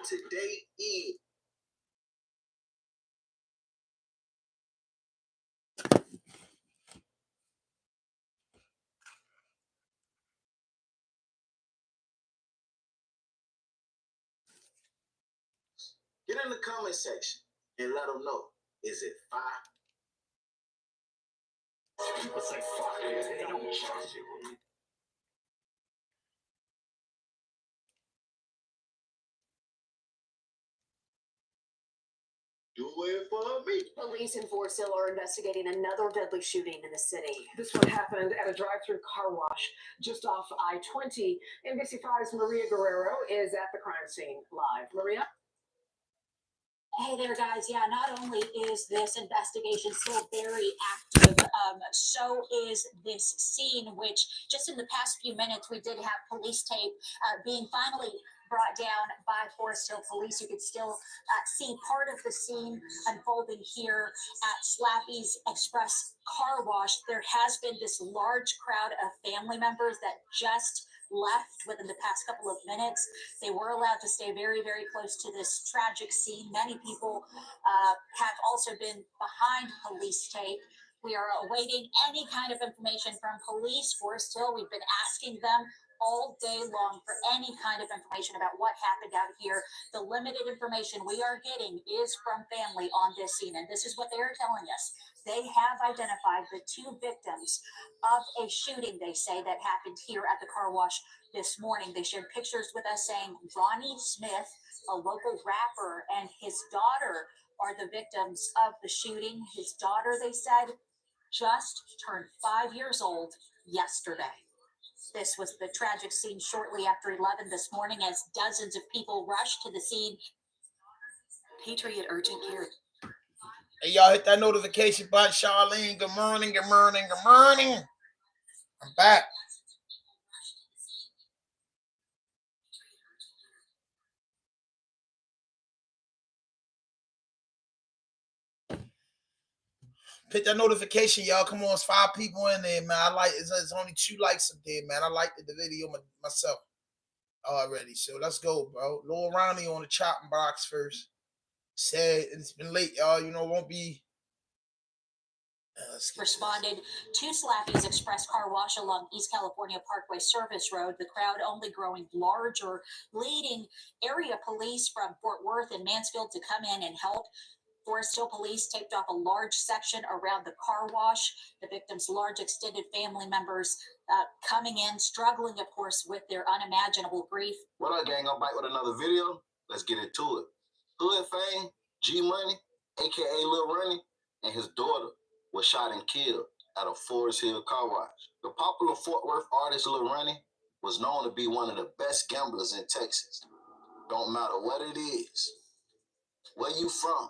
today is. Get in the comment section and let them know. Is it fire? People say fuck it, they don't trust you. Do it for me. Police in Forest Hill are investigating another deadly shooting in the city. This one happened at a drive-through car wash just off I-20. NBC5's Maria Guerrero is at the crime scene live. Maria? Hey there, guys. Yeah, not only is this investigation still very active, so is this scene, which just in the past few minutes, we did have police tape being finally brought down by Forest Hill Police. You could still see part of the scene unfolding here at Slappy's Express Car Wash. There has been this large crowd of family members that just left within the past couple of minutes. They were allowed to stay very, very close to this tragic scene. Many people have also been behind police tape. We are awaiting any kind of information from police, Forest Hill. We've been asking them all day long for any kind of information about what happened out here. The limited information we are getting is from family on this scene, and this is what they are telling us. They have identified the two victims of a shooting, they say, that happened here at the car wash this morning. They shared pictures with us saying Ronnie Smith, a local rapper, and his daughter are the victims of the shooting. His daughter, they said, just turned 5 years old yesterday. This was the tragic scene shortly after 11 this morning as dozens of people rushed to the scene. Patriot Urgent Care. Hey, y'all hit that notification button, Charlene. Good morning, good morning, good morning. I'm back. Hit that notification, y'all. Come on, it's 5 people in there, man. I like it's only 2 likes up there, man. I liked the video myself already. So let's go, bro. Lil Ronnie on the chopping box first. Said it's been late, y'all. You know, won't be. Responded to Slappy's Express Car Wash along East California Parkway Service Road. The crowd only growing larger, leading area police from Fort Worth and Mansfield to come in and help. Forest Hill Police taped off a large section around the car wash. The victims' large extended family members coming in, struggling, of course, with their unimaginable grief. What up, gang? I'm back with another video. Let's get into it. Hood fame, G Money, aka Lil Ronnie, and his daughter was shot and killed at a Forest Hill car wash. The popular Fort Worth artist Lil Ronnie was known to be one of the best gamblers in Texas. Don't matter what it is, where you from,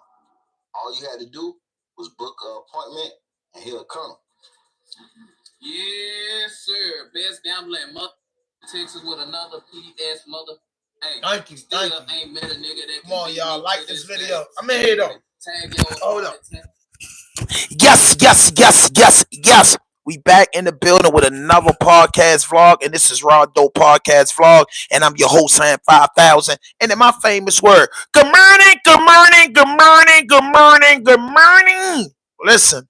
all you had to do was book an appointment and he'll come. Yes, sir. Best gambler in Texas with another P.S. mother. Hey, thank you. Ain't met a nigga that come on, y'all. Like this video. Fast. I'm in here, though. Hold up. Yes. We back in the building with another podcast vlog, and this is Raw Dope Podcast Vlog, and I'm your host, Sam 5000, and in my famous word, good morning. Listen,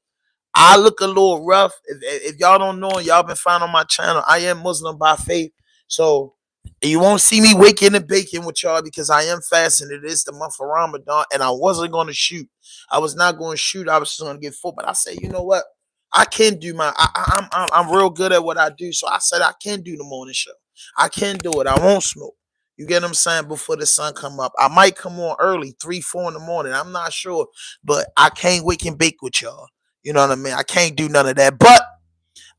I look a little rough. If y'all don't know, y'all been finding on my channel, I am Muslim by faith, so you won't see me waking and baking with y'all because I am fasting. It is the month of Ramadan, and I wasn't going to shoot. I was not going to shoot. I was just going to get full, but I said, you know what? I can do I'm real good at what I do, so I said I can do the morning show. I can do it. I won't smoke. You get what I'm saying? Before the sun come up, I might come on early, 3, 4 in the morning. I'm not sure, but I can't wake and bake with y'all. You know what I mean? I can't do none of that, but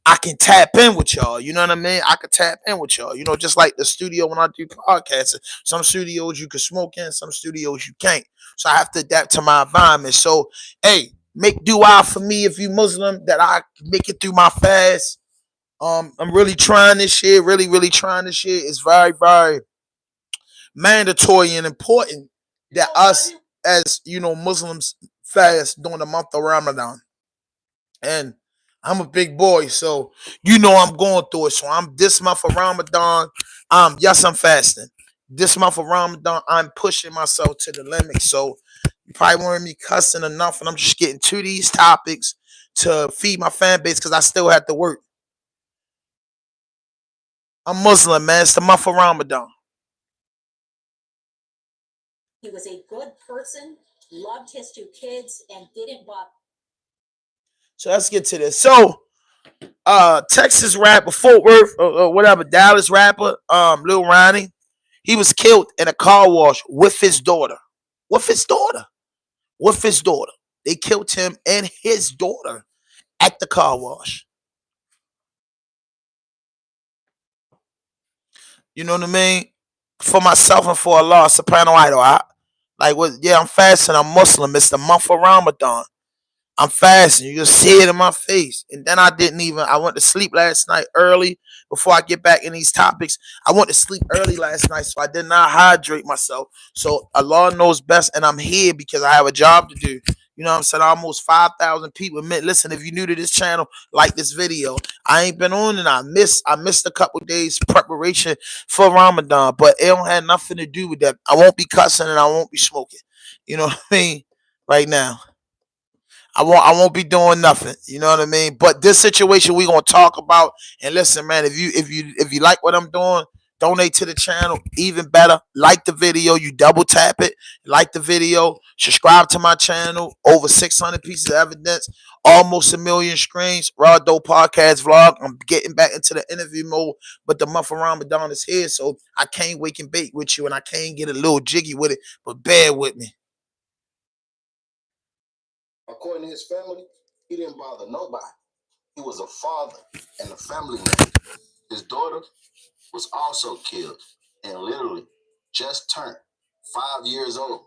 I can tap in with y'all. You know what I mean? I can tap in with y'all. You know, just like the studio when I do podcasts. Some studios you can smoke in, some studios you can't. So I have to adapt to my environment. So, hey, make dua for me if you Muslim that I make it through my fast. I'm really trying this shit. Really trying this shit. It's very, very mandatory and important that us as, you know, Muslims fast during the month of Ramadan. And I'm a big boy, so you know I'm going through it. So I'm this month of Ramadan. Yes, I'm fasting. this month of Ramadan, I'm pushing myself to the limit. So you probably won't hear me cussing enough, and I'm just getting to these topics to feed my fan base because I still have to work. I'm Muslim, man. It's the month of Ramadan. He was a good person, loved his 2 kids, and didn't bother. So let's get to this. So Texas rapper, Fort Worth, or whatever, Dallas rapper, Lil Ronnie, he was killed in a car wash with his daughter. With his daughter. With his daughter. They killed him and his daughter at the car wash. You know what I mean? For myself and for Allah, Soprano Idol. Like, what? Yeah, I'm fasting. I'm Muslim. It's the month of Ramadan. I'm fasting. You just see it in my face. And then I went to sleep last night early before I get back in these topics. I went to sleep early last night, so I did not hydrate myself. So Allah knows best, and I'm here because I have a job to do. You know what I'm saying? Almost 5,000 people. Listen, if you're new to this channel, like this video. I ain't been on, and I missed a couple days preparation for Ramadan, but it don't have nothing to do with that. I won't be cussing and I won't be smoking. You know what I mean? Right now. I won't be doing nothing. You know what I mean? But this situation we gonna talk about. And listen, man, if you like what I'm doing, donate to the channel. Even better, like the video. You double tap it, like the video, subscribe to my channel. Over 600 pieces of evidence, almost 1 million screens. Raw Dope Podcast Vlog. I'm getting back into the interview mode, but the month of Ramadan is here, so I can't wake and bake with you, and I can't get a little jiggy with it. But bear with me. According to his family, he didn't bother nobody. He was a father and a family man. His daughter was also killed and literally just turned 5 years old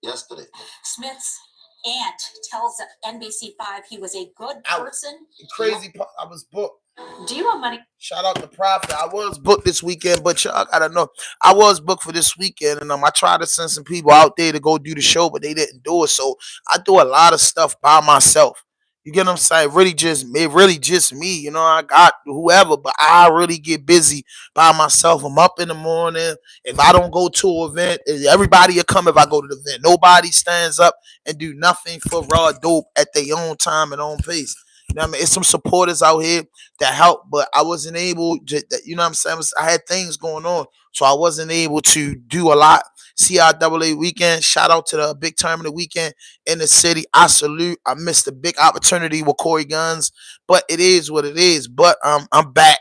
yesterday. Smith's aunt tells NBC5 he was a good person. Crazy part, I was booked. Do you have money? Shout out to Prophet. I was booked this weekend, but y'all gotta know I was booked for this weekend, and I tried to send some people out there to go do the show, but they didn't do it. So I do a lot of stuff by myself. You get what I'm saying? Really just me. You know, I got whoever, but I really get busy by myself. I'm up in the morning. If I don't go to an event, everybody will come if I go to the event. Nobody stands up and do nothing for Raw Dope at their own time and own pace. You know what I mean? It's some supporters out here that help, but I wasn't able to, you know what I'm saying? I had things going on, so I wasn't able to do a lot. CIAA weekend, shout out to the big tournament weekend in the city. I salute. I missed a big opportunity with Corey Guns, but it is what it is. But I'm back.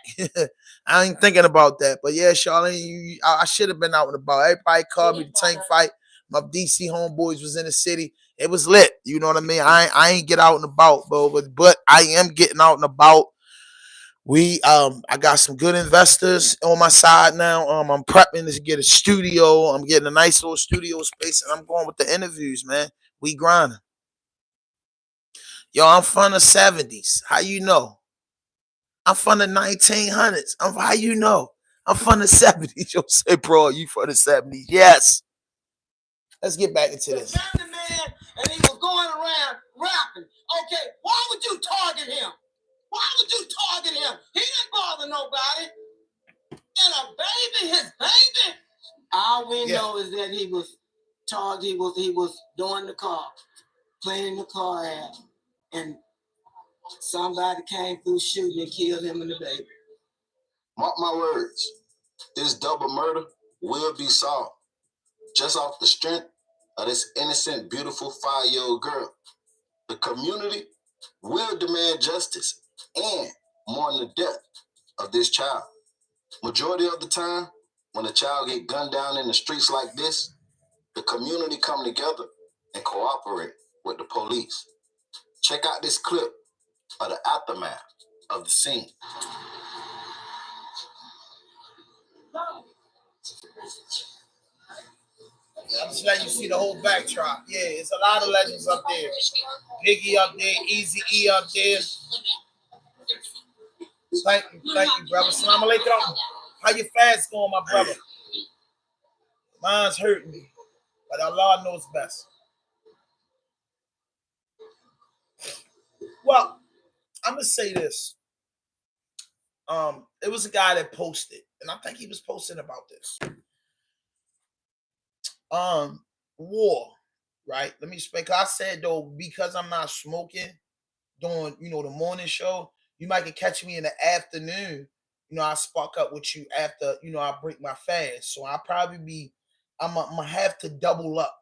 I ain't thinking about that. But yeah, Charlene, I should have been out and about. Everybody called me the tank fight. My DC homeboys was in the city. It was lit. You know what I mean? I ain't get out and about, bro, but I am getting out and about. I got some good investors on my side now. I'm prepping to get a studio. I'm getting a nice little studio space, and I'm going with the interviews, man. We grinding. Yo, I'm from the 70s. How you know? I'm from the 1900s. How you know? I'm from the 70s. Yo, say, bro, you from the 70s? Yes. Let's get back into this. Man, and he was going around rapping. Okay, why would you target him? Why would you target him? He didn't bother nobody. And a baby, his baby. All we know is that he was charged. He was doing the car, cleaning the car out, and somebody came through shooting and killed him and the baby. Mark my words, this double murder will be solved just off the strength of this innocent, beautiful 5-year-old girl. The community will demand justice and mourn the death of this child. Majority of the time, when a child get gunned down in the streets like this, the community come together and cooperate with the police. Check out this clip of the aftermath of the scene. I'm just letting you see the whole backdrop. Yeah, it's a lot of legends up there. Biggie up there, Easy E up there. Thank you, brother. Assalamu alaikum. How your fast going, my brother? Mine's hurting me, but Allah knows best. Well, I'm gonna say this. It was a guy that posted, and I think he was posting about this. war, right? Let me explain. I said though, because I'm not smoking during, the morning show, you might can catch me in the afternoon. I spark up with you after, I break my fast. So I'll probably be, I'm gonna have to double up.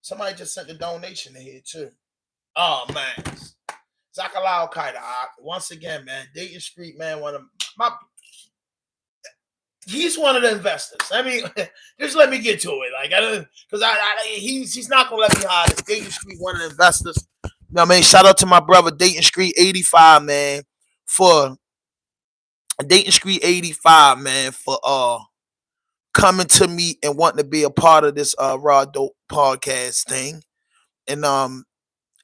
Somebody just sent a donation in here too. Oh man. Zakalau Kaida. Once again, man, Dayton Street, man, one of my he's one of the investors. I mean, just let me get to it. Like, because he's not gonna let me hide it. Dayton Street, one of the investors. You know what I mean? Shout out to my brother Dayton Street 85, man, for Dayton Street 85, man, for coming to me and wanting to be a part of this Raw Dope podcast thing. And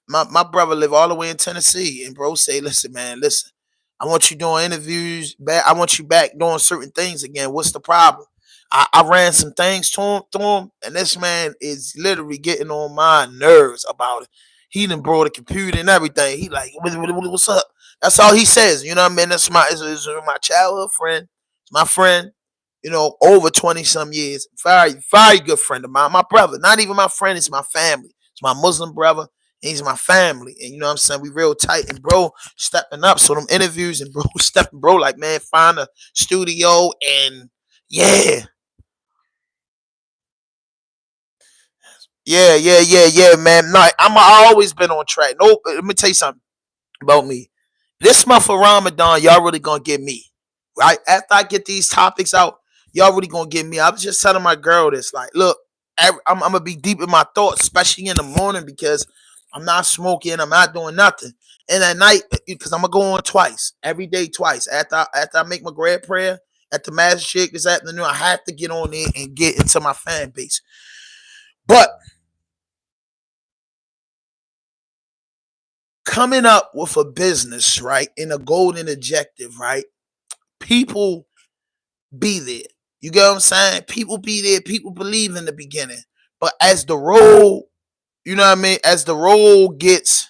my brother live all the way in Tennessee, and bro say, listen, man, listen. I want you doing interviews back. I want you back doing certain things again. What's the problem? I ran some things to him, and this man is literally getting on my nerves about it. He done brought a computer and everything. He like, what's up? That's all he says. You know what I mean? That's it's my childhood friend. It's my friend. Over 20 some years. Very, very good friend of mine. My brother. Not even my friend. It's my family. It's my Muslim brother. He's my family. And you know what I'm saying? We real tight. And bro stepping up. So them interviews and bro like, man, find a studio and yeah. Yeah, man. No, I always been on track. Nope. Let me tell you something about me. This month of Ramadan, y'all really gonna get me. Right? After I get these topics out, y'all really gonna get me. I was just telling my girl this, like, look, I'm gonna be deep in my thoughts, especially in the morning, because I'm not smoking, I'm not doing nothing. And at night, because I'm gonna go on twice, every day, twice. After I make my grad prayer at the masjid this afternoon, I have to get on there and get into my fan base. But coming up with a business, right, in a golden objective, right? People be there. You get what I'm saying? People be there. People believe in the beginning. But as the road, you know what I mean? As the road gets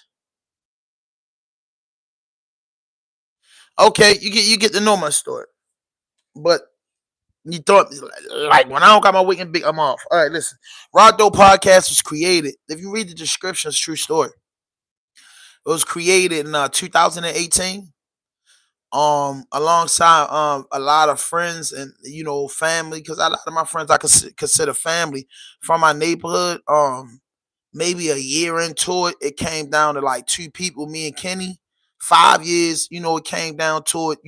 okay, you get to know my story. But you thought like when I don't got my weekend big, I'm off. All right, listen. Rondo Podcast was created. If you read the description, it's a true story. It was created in 2018. Alongside a lot of friends and family, because a lot of my friends I consider family from my neighborhood. Maybe a year into it, it came down to like two people, me and Kenny. 5 years, it came down to it,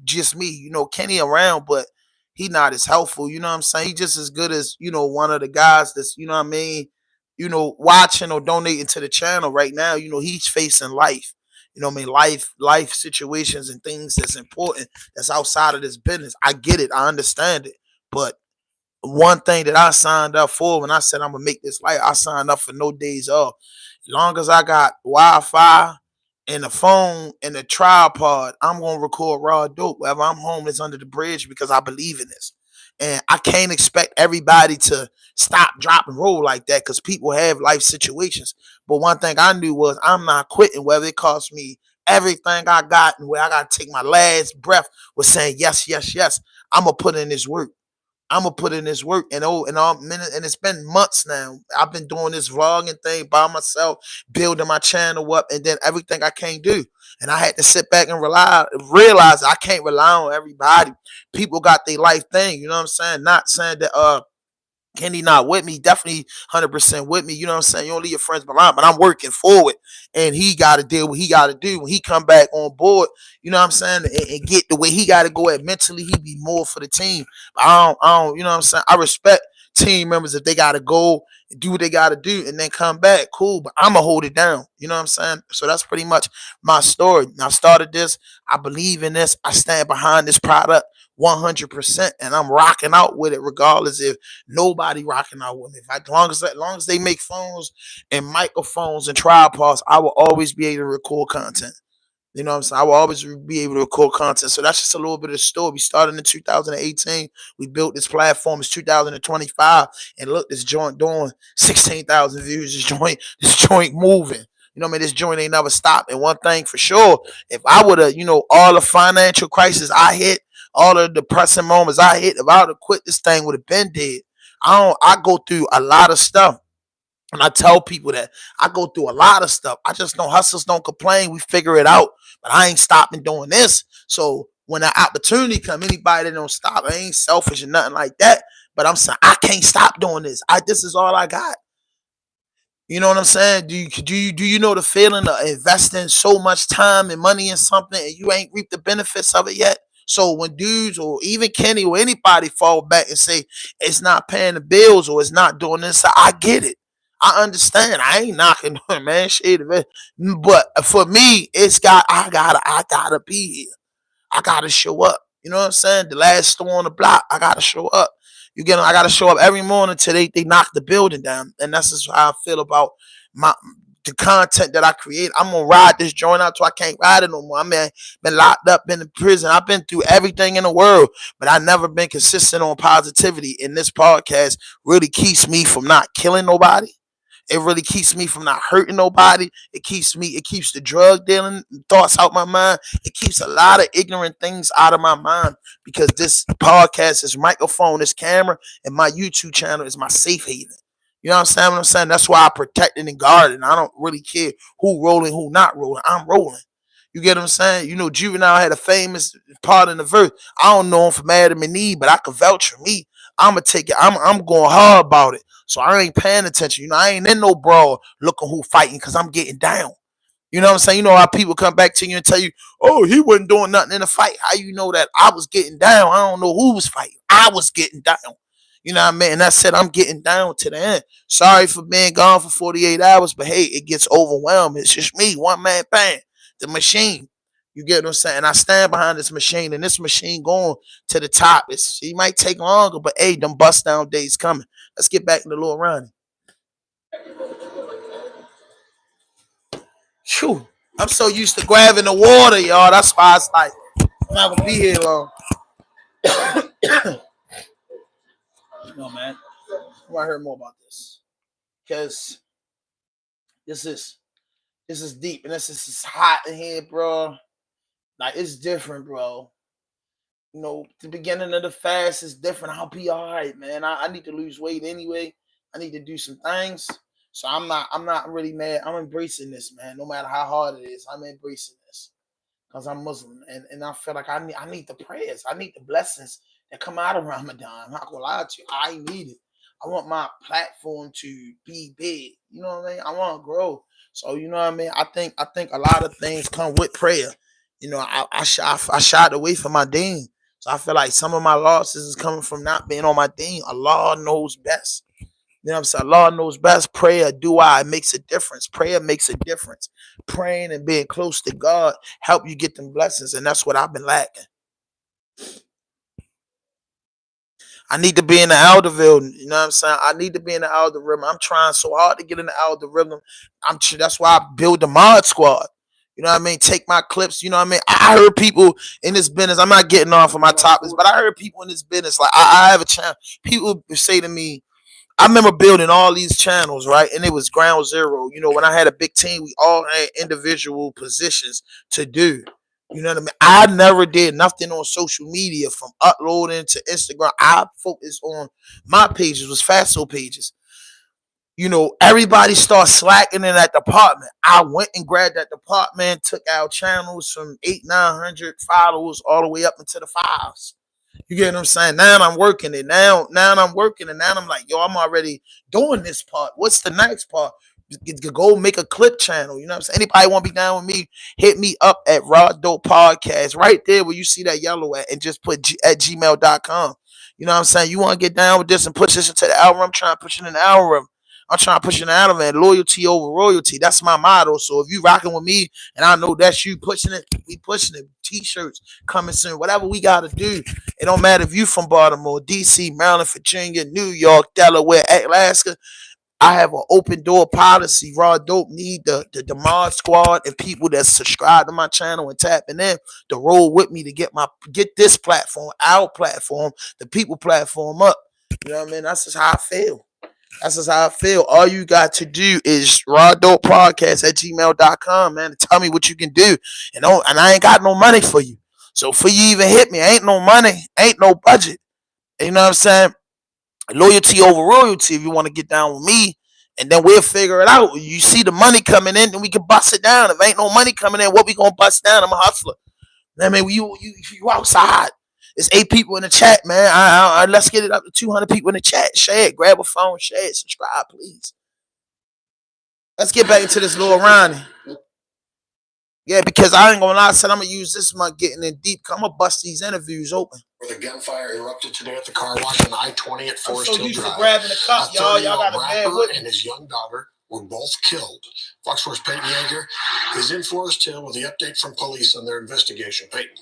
just me. Kenny around, but he not as helpful. You know what I'm saying? He just as good as one of the guys that's what I mean. Watching or donating to the channel right now. He's facing life. What I mean, life situations and things that's important that's outside of this business. I get it, I understand it, but one thing that I signed up for when I said I'm gonna make this life, I signed up for no days off. As long as I got Wi-Fi and the phone and the tripod, I'm gonna record Raw Dope wherever I'm homeless under the bridge because I believe in this. And I can't expect everybody to stop, drop, and roll like that because people have life situations. But one thing I knew was I'm not quitting, whether it costs me everything I got and where I gotta take my last breath with saying yes, yes, yes. I'm gonna put in this work. I'm gonna put in this work, and and it's been months now. I've been doing this vlogging thing by myself, building my channel up, and then everything I can't do. And I had to sit back and realize I can't rely on everybody. People got their life thing, you know what I'm saying? Not saying that Kenny not with me, definitely 100% with me. You know what I'm saying? You don't leave your friends behind, but I'm working forward, and he got to deal what he got to do when he come back on board. You know what I'm saying? And get the way he got to go at mentally, he be more for the team. But I don't. You know what I'm saying? I respect team members if they got to go and do what they got to do and then come back. Cool, but I'm gonna hold it down. You know what I'm saying? So that's pretty much my story. I started this. I believe in this. I stand behind this product 100%, and I'm rocking out with it, regardless if nobody rocking out with me. As long as they make phones and microphones and tripods, I will always be able to record content. You know what I'm saying? I will always be able to record content. So that's just a little bit of the story. We started in 2018. We built this platform. It's 2025. And look, this joint doing 16,000 views. This joint moving. You know what I mean? This joint ain't never stopped. And one thing for sure, if I would have, all the financial crisis I hit, all the depressing moments I hit, if I would have quit, this thing would have been dead. I go through a lot of stuff. And I tell people that I go through a lot of stuff. I just know hustlers don't complain. We figure it out. But I ain't stopping doing this. So when that opportunity come, anybody that don't stop, I ain't selfish or nothing like that. But I'm saying I can't stop doing this. This is all I got. You know what I'm saying? Do you know the feeling of investing so much time and money in something and you ain't reaped the benefits of it yet? So when dudes or even Kenny or anybody fall back and say it's not paying the bills or it's not doing this, I get it. I understand. I ain't knocking on it, man. Shit, man. But for me, I gotta be here. I gotta show up. You know what I'm saying? The last store on the block, I gotta show up. You get them? I gotta show up every morning till they knock the building down. And that's just how I feel about my the content that I create. I'm gonna ride this joint out till I can't ride it no more. I mean, been locked up, been in prison. I've been through everything in the world, but I never been consistent on positivity. And this podcast really keeps me from not killing nobody. It really keeps me from not hurting nobody. It keeps the drug dealing thoughts out my mind. It keeps a lot of ignorant things out of my mind because this podcast, this microphone, this camera, and my YouTube channel is my safe haven. You know what I'm saying? What I'm saying? That's why I protect it and guard it. And I don't really care who rolling, who not rolling. I'm rolling. You get what I'm saying? You know, Juvenile had a famous part in the verse. I don't know him from Adam and Eve, but I can vouch for me. I'ma take it. I'm going hard about it. So I ain't paying attention. You know, I ain't in no brawl looking who fighting because I'm getting down. You know what I'm saying? You know how people come back to you and tell you, oh, he wasn't doing nothing in the fight. How you know that? I was getting down. I don't know who was fighting. I was getting down. You know what I mean? And I said, I'm getting down to the end. Sorry for being gone for 48 hours, but hey, it gets overwhelming. It's just me, one man band, the machine. You get what I'm saying? I stand behind this machine, and this machine going to the top. It might take longer, but hey, them bust down days coming. Let's get back to the little Ronnie. Phew. I'm so used to grabbing the water, y'all. That's why it's like I'm not gonna be here long. No, man. I want to hear more about this because this is deep and this is hot in here, bro. Like it's different, bro. You know, the beginning of the fast is different. I'll be all right, man. I need to lose weight anyway. I need to do some things. So I'm not really mad. I'm embracing this, man. No matter how hard it is, I'm embracing this. Because I'm Muslim. And I feel like I need the prayers. I need the blessings that come out of Ramadan. I'm not gonna lie to you. I need it. I want my platform to be big. You know what I mean? I want to grow. So you know what I mean? I think a lot of things come with prayer. You know, I shied away from my deen. So I feel like some of my losses is coming from not being on my deen. Allah knows best. You know what I'm saying? Allah knows best. Prayer, dua, it makes a difference. Prayer makes a difference. Praying and being close to God help you get them blessings. And that's what I've been lacking. I need to be in the algorithm. You know what I'm saying? I need to be in the algorithm. I'm trying so hard to get in the algorithm. That's why I build the mod squad. You know what I mean? Take my clips. You know what I mean? I heard people in this business. I'm not getting off of my topics, but I heard people in this business. Like I have a channel. People say to me, I remember building all these channels, right? And it was ground zero. You know, when I had a big team, we all had individual positions to do. You know what I mean? I never did nothing on social media from uploading to Instagram. I focused on my pages, was Fasto pages. You know, everybody started slacking in that department. I went and grabbed that department, took our channels from 900 followers all the way up into the fives. You get what I'm saying? Now I'm working it. Now I'm working it. Now I'm like, yo, I'm already doing this part. What's the next part? Go make a clip channel. You know what I'm saying? Anybody want to be down with me? Hit me up at Raw Dope Podcast right there where you see that yellow at and just put at gmail.com. You know what I'm saying? You want to get down with this and push this into the algorithm? I'm trying to push it in the algorithm. I'm trying to push it in the algorithm. Loyalty over royalty. That's my motto. So if you rocking with me and I know that's you pushing it, we pushing it. T-shirts coming soon. Whatever we got to do. It don't matter if you from Baltimore, DC, Maryland, Virginia, New York, Delaware, Alaska. I have an open door policy. Raw Dope need the mod squad and people that subscribe to my channel and tapping in to roll with me to get this platform, our platform, the people platform up. You know what I mean? That's just how I feel. That's just how I feel. All you got to do is Raw Dope Podcast at gmail.com, man. Tell me what you can do. And I ain't got no money for you. So for you even hit me, ain't no money, ain't no budget. You know what I'm saying? Loyalty over royalty, if you want to get down with me. And then we'll figure it out. You see the money coming in, then we can bust it down. If ain't no money coming in, what we gonna bust down? I'm a hustler. I mean, you outside. It's 8 people in the chat, man. Let's get it up to 200 people in the chat. Share it. Grab a phone. Share it. Subscribe, please. Let's get back into this little Ronnie. Yeah, because I ain't gonna lie, I said I'm gonna use this month getting in deep. I'm gonna bust these interviews open. Where the gunfire erupted today at the car wash on I-20 at Forest Hill Drive. Grabbing the cup, y'all. Y'all got a bad whip. And his young daughter were both killed. Fox 4's Peyton Yeager is in Forest Hill with the update from police on their investigation. Peyton.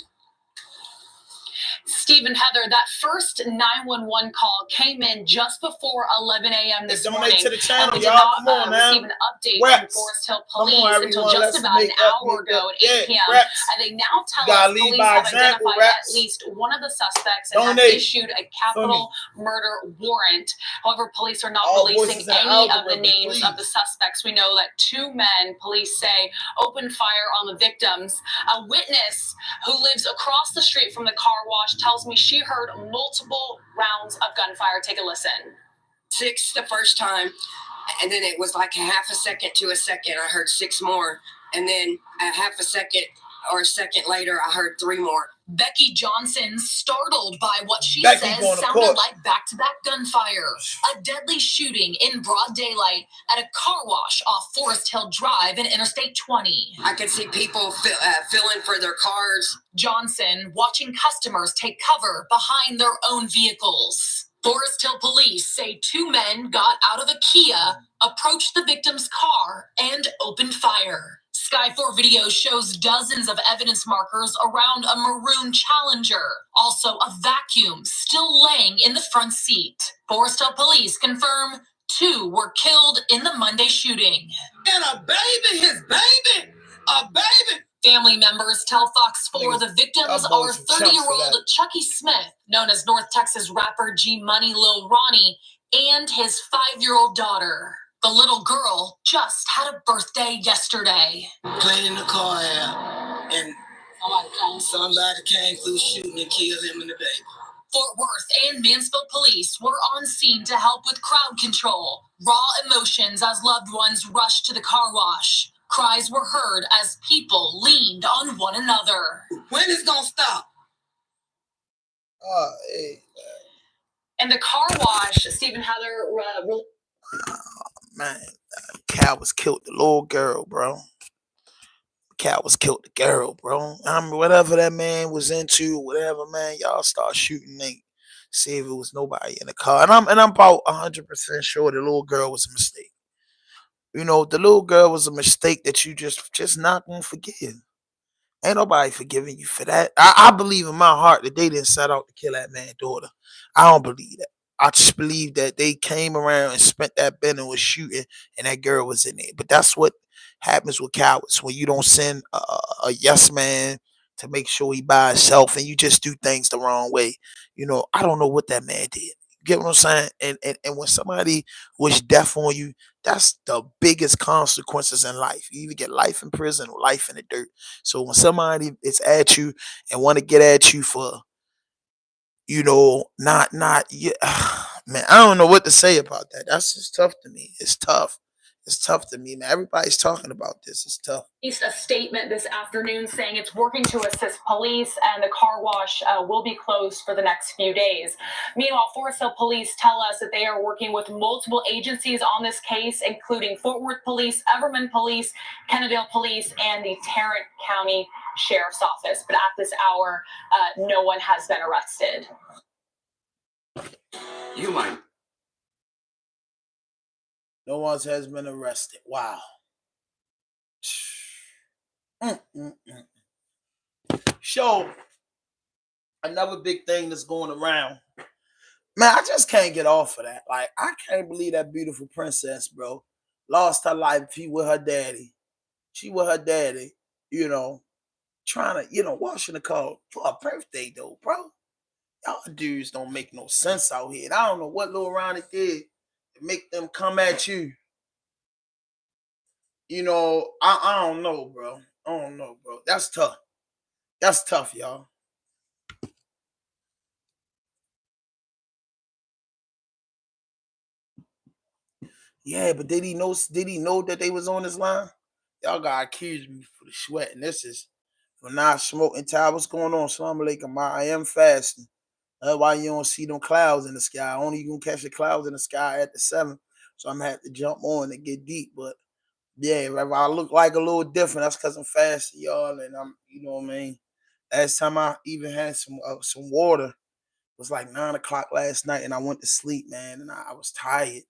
Stephen, Heather, that first 911 call came in just before 11 a.m. this morning. To the channel, we did y'all. not Come on, man. receive an update from Forest Hill Police until just about an hour ago at 8 p.m. And they now tell us police have identified at least one of the suspects and have issued a capital murder warrant. However, police are not releasing any of the names of the suspects. We know that 2 men, police say, opened fire on the victims. A witness who lives across the street from the car wash tells me she heard multiple rounds of gunfire. Take a listen. 6 the first time, and then it was like a half a second to a second. I heard 6 more, and then a half a second or a second later, I heard 3 more. Becky Johnson, startled by what she says sounded like back-to-back gunfire. A deadly shooting in broad daylight at a car wash off Forest Hill Drive and Interstate 20. I could see people filling for their cars. Johnson watching customers take cover behind their own vehicles. Forest Hill police say 2 men got out of a Kia, approached the victim's car, and opened fire. Sky 4 video shows dozens of evidence markers around a maroon Challenger. Also a vacuum still laying in the front seat. Forest Hill police confirm 2 were killed in the Monday shooting. And a baby, his baby, a baby. Family members tell Fox 4 the victims are 30-year-old Chucky Smith, known as North Texas rapper G Money Lil Ronnie, and his 5-year-old daughter. The little girl just had a birthday yesterday. Cleaning the car out, and somebody came through shooting and killed him and the baby. Fort Worth and Mansfield police were on scene to help with crowd control. Raw emotions as loved ones rushed to the car wash. Cries were heard as people leaned on one another. When is it gonna stop? And the car wash, Stephen, Heather, man, Cal was killed the little girl, bro. Cal was killed the girl, bro. I mean, whatever that man was into, whatever, man, y'all start shooting me. See if it was nobody in the car. And I'm about 100% sure the little girl was a mistake. You know, the little girl was a mistake that you just not gonna forgive. Ain't nobody forgiving you for that. I believe in my heart that they didn't set out to kill that man's daughter. I don't believe that. I just believe that they came around and spent that bin and was shooting, and that girl was in there. But that's what happens with cowards when you don't send a yes man to make sure he by himself, and you just do things the wrong way. You know, I don't know what that man did. You get what I'm saying? And when somebody wish death on you, that's the biggest consequences in life. You either get life in prison or life in the dirt. So when somebody is at you and want to get at you for, you know, not yeah, man, I don't know what to say about that. That's just tough to me. It's tough. It's tough to me, man. Everybody's talking about this. It's tough. Released a statement this afternoon saying it's working to assist police and the car wash will be closed for the next few days. Meanwhile, Forest Hill police tell us that they are working with multiple agencies on this case, including Fort Worth Police, Everman Police, Kennedale Police, and the Tarrant County Sheriff's Office. But at this hour, no one has been arrested. You might. No one has been arrested. Wow. So, another big thing that's going around. Man, I just can't get off of that. Like, I can't believe that beautiful princess, bro, lost her life with her daddy. She with her daddy, you know, trying to, you know, washing the car for her birthday, though, bro. Y'all dudes don't make no sense out here. And I don't know what Lil Ronnie did to make them come at you. You know, I don't know, bro. I don't know, bro. That's tough. That's tough, y'all. Yeah, but did he know that they was on this line? Y'all gotta accuse me for the sweat, and this is for not smoking. Ty, what's going on? Assalamu alaikum. I am fasting. That's why you don't see them clouds in the sky. Only you can catch the clouds in the sky at the 7. So I'm gonna have to jump on and get deep. But yeah, if I look like a little different, that's because I'm fasting, y'all, and I'm, you know what I mean. Last time I even had some water, it was like 9 o'clock last night, and I went to sleep, man, and I was tired.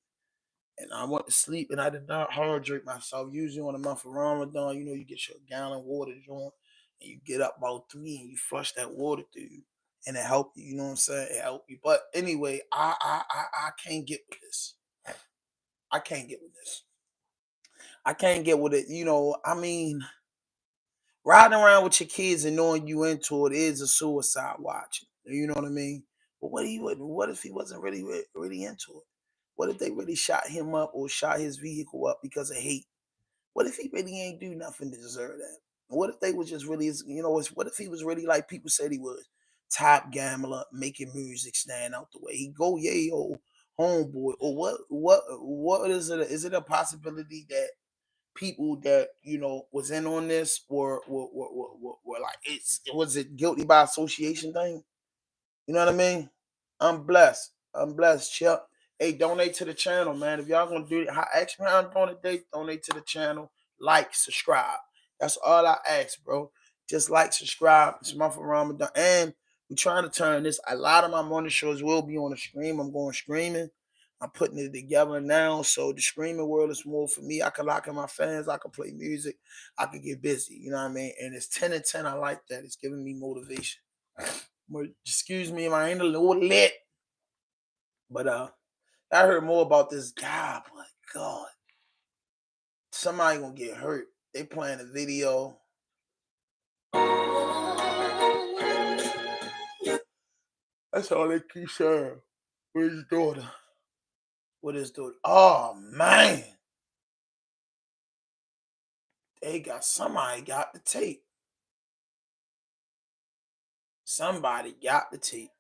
And I went to sleep and I did not hydrate myself. Usually on the month of Ramadan, you know, you get your gallon of water joint and you get up about 3 and you flush that water through you. And it helped you, you know what I'm saying? It helped you. But anyway, I can't get with this. I can't get with this. I can't get with it. You know, I mean, riding around with your kids and knowing you into it is a suicide watch. You know what I mean? But what if he wasn't really into it? What if they really shot him up or shot his vehicle up because of hate? What if he really ain't do nothing to deserve that? What if they was just really, you know, what if he was really like people said he was, top gambler, making music, stand out the way he go, yeah, old homeboy, or what is it? Is it a possibility that people that you know was in on this were like was it guilty by association thing? You know what I mean? I'm blessed. I'm blessed, Chip. Hey, donate to the channel, man. If y'all gonna do it, ask me how I'm doing today. Donate to the channel, like, subscribe. That's all I ask, bro. Just like, subscribe. It's month of Ramadan, and we're trying to turn this. A lot of my morning shows will be on the stream. I'm going streaming. I'm putting it together now, so the streaming world is more for me. I can lock in my fans. I can play music. I can get busy. You know what I mean? And it's 10 and 10. I like that. It's giving me motivation. Excuse me, I ain't a little lit. But I heard more about this guy. My God. Somebody gonna get hurt. They playing a video. That's all they keep saying. Where's his daughter? What is daughter? Oh man. Somebody got the tape. Somebody got the tape.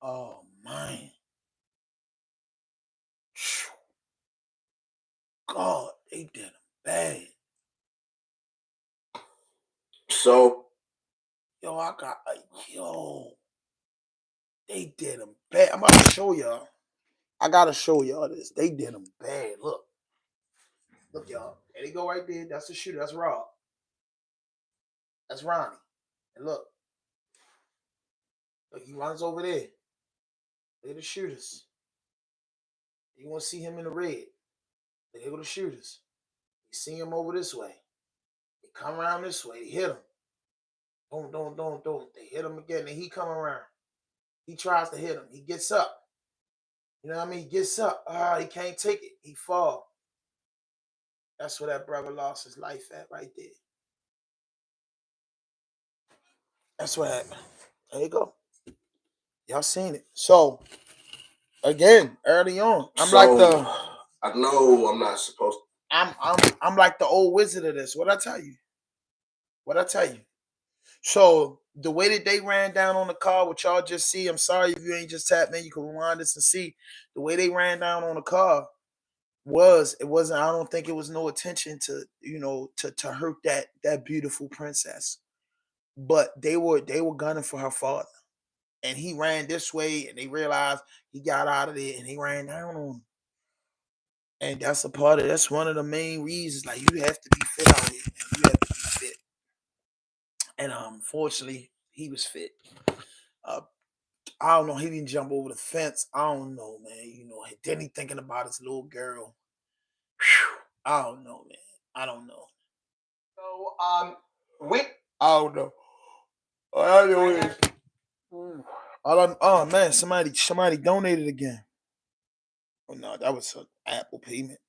Oh man. God, they did him bad. So, they did him bad. I'm about to show y'all. I gotta show y'all this. They did him bad. Look, y'all. There they go right there. That's the shooter. That's Rob. That's Ronnie. And look, he runs over there. They're the shooters. You want to see him in the red? They go the shooters. You see him over this way. They come around this way. They hit him. Don't. They hit him again, and he come around. He tries to hit him. He gets up. You know what I mean? He gets up. He can't take it. He fall. That's where that brother lost his life at right there. That's what happened. There you go. Y'all seen it. So, again, early on, I know I'm not supposed to. I'm like the old wizard of this. What'd I tell you? So the way that they ran down on the car, what y'all just see, I'm sorry if you ain't just tapped in, you can rewind this and see the way they ran down on the car wasn't, I don't think it was no attention to, you know, to hurt that beautiful princess. But they were gunning for her father. And he ran this way and they realized he got out of there and he ran down on him. And that's one of the main reasons. Like, you have to be fit out here. You have to be fit. And unfortunately, he was fit. I don't know. He didn't jump over the fence. I don't know, man. You know, then he thinking about his little girl. Whew. I don't know, man. I don't know. So, I don't know. All I know is Oh man, somebody donated again. Oh no, that was an Apple payment.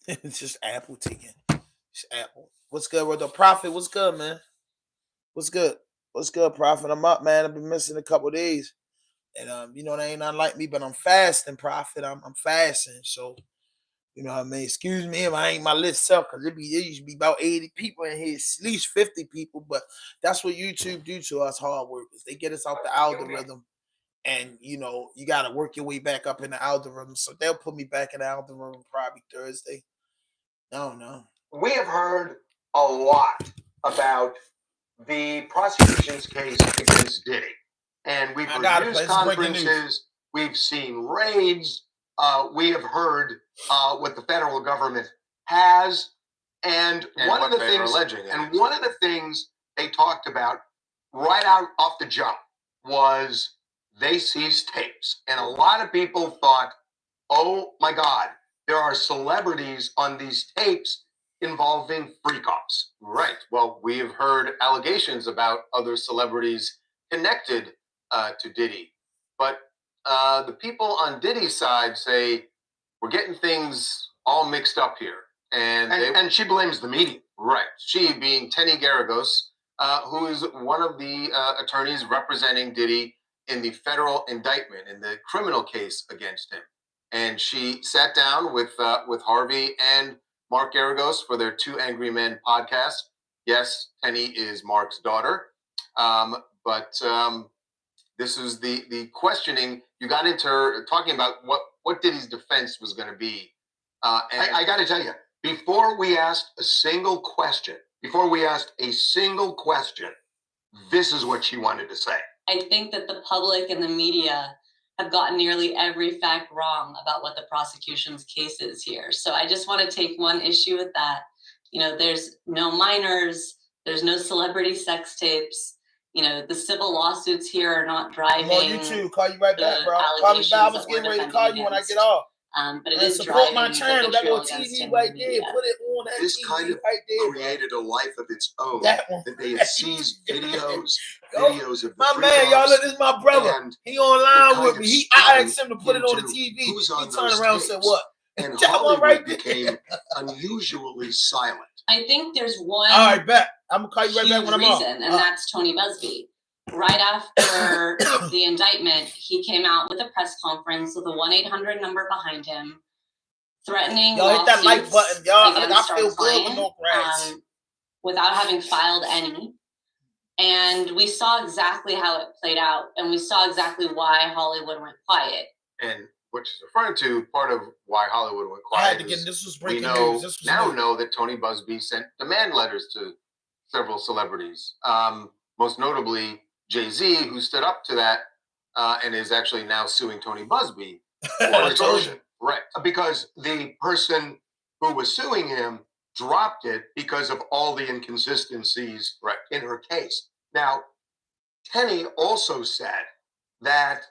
It's just Apple taking. It's Apple. What's good with the Prophet? What's good, man? What's good? What's good, Prophet? I'm up, man. I've been missing a couple of days. And you know, they ain't nothing like me, but I'm fasting, Prophet. I'm fasting. So, you know what I mean? Excuse me if I ain't my lit self, because it used to be about 80 people in here, at least 50 people, but that's what YouTube do to us hard workers. They get us out the algorithm. And you know, you gotta work your way back up in the algorithm. So they'll put me back in the algorithm probably Thursday. I don't know. We have heard a lot about the prosecution's case against Diddy. And we've heard news conferences, we've seen raids, we have heard what the federal government has. And one of the things they talked about right out off the jump was they seized tapes. And a lot of people thought, oh my God, there are celebrities on these tapes involving freak-offs. Right. Well, we have heard allegations about other celebrities connected to Diddy. But the people on Diddy's side say, we're getting things all mixed up here. And she blames the media. Right. She being Tenny Garagos, who is one of the attorneys representing Diddy in the federal indictment, in the criminal case against him. And she sat down with Harvey and Mark Garagos for their Two Angry Men podcast. Yes, Tenny is Mark's daughter. But this is the questioning. You got into talking about what Diddy's defense was going to be. And I got to tell you, before we asked a single question, this is what she wanted to say. I think that the public and the media have gotten nearly every fact wrong about what the prosecution's case is here. So I just want to take one issue with that. You know, there's no minors, there's no celebrity sex tapes. You know, the civil lawsuits here are not driving. I'm on YouTube. Call you right back, bro. Call me back. I was getting ready to call you when I get off. But it is support driving my channel. That little against TV him right in the there. media. Put it on that This TV kind of right there, created a life of its own. That one. That they had seized videos of the my man, y'all. Look, this is my brother. He online with me. I asked him to put it on the TV. He turned around and said, "What?" And that Hollywood one right became unusually silent. I think there's one. All right, back. I'm gonna call you right back when I'm reason, on. And that's Tony Busby. Right after the indictment, he came out with a press conference with a 1-800 number behind him, threatening y'all hit that like button, y'all. against I feel our client, good with no grants. without having filed any. And we saw exactly how it played out, and we saw exactly why Hollywood went quiet. And what she's referring to, part of why Hollywood went quiet, we know that Tony Busby sent demand letters to several celebrities, most notably Jay-Z, who stood up to that and is actually now suing Tony Busby for extortion. Right. Because the person who was suing him dropped it because of all the inconsistencies in her case. Now, Tenny also said that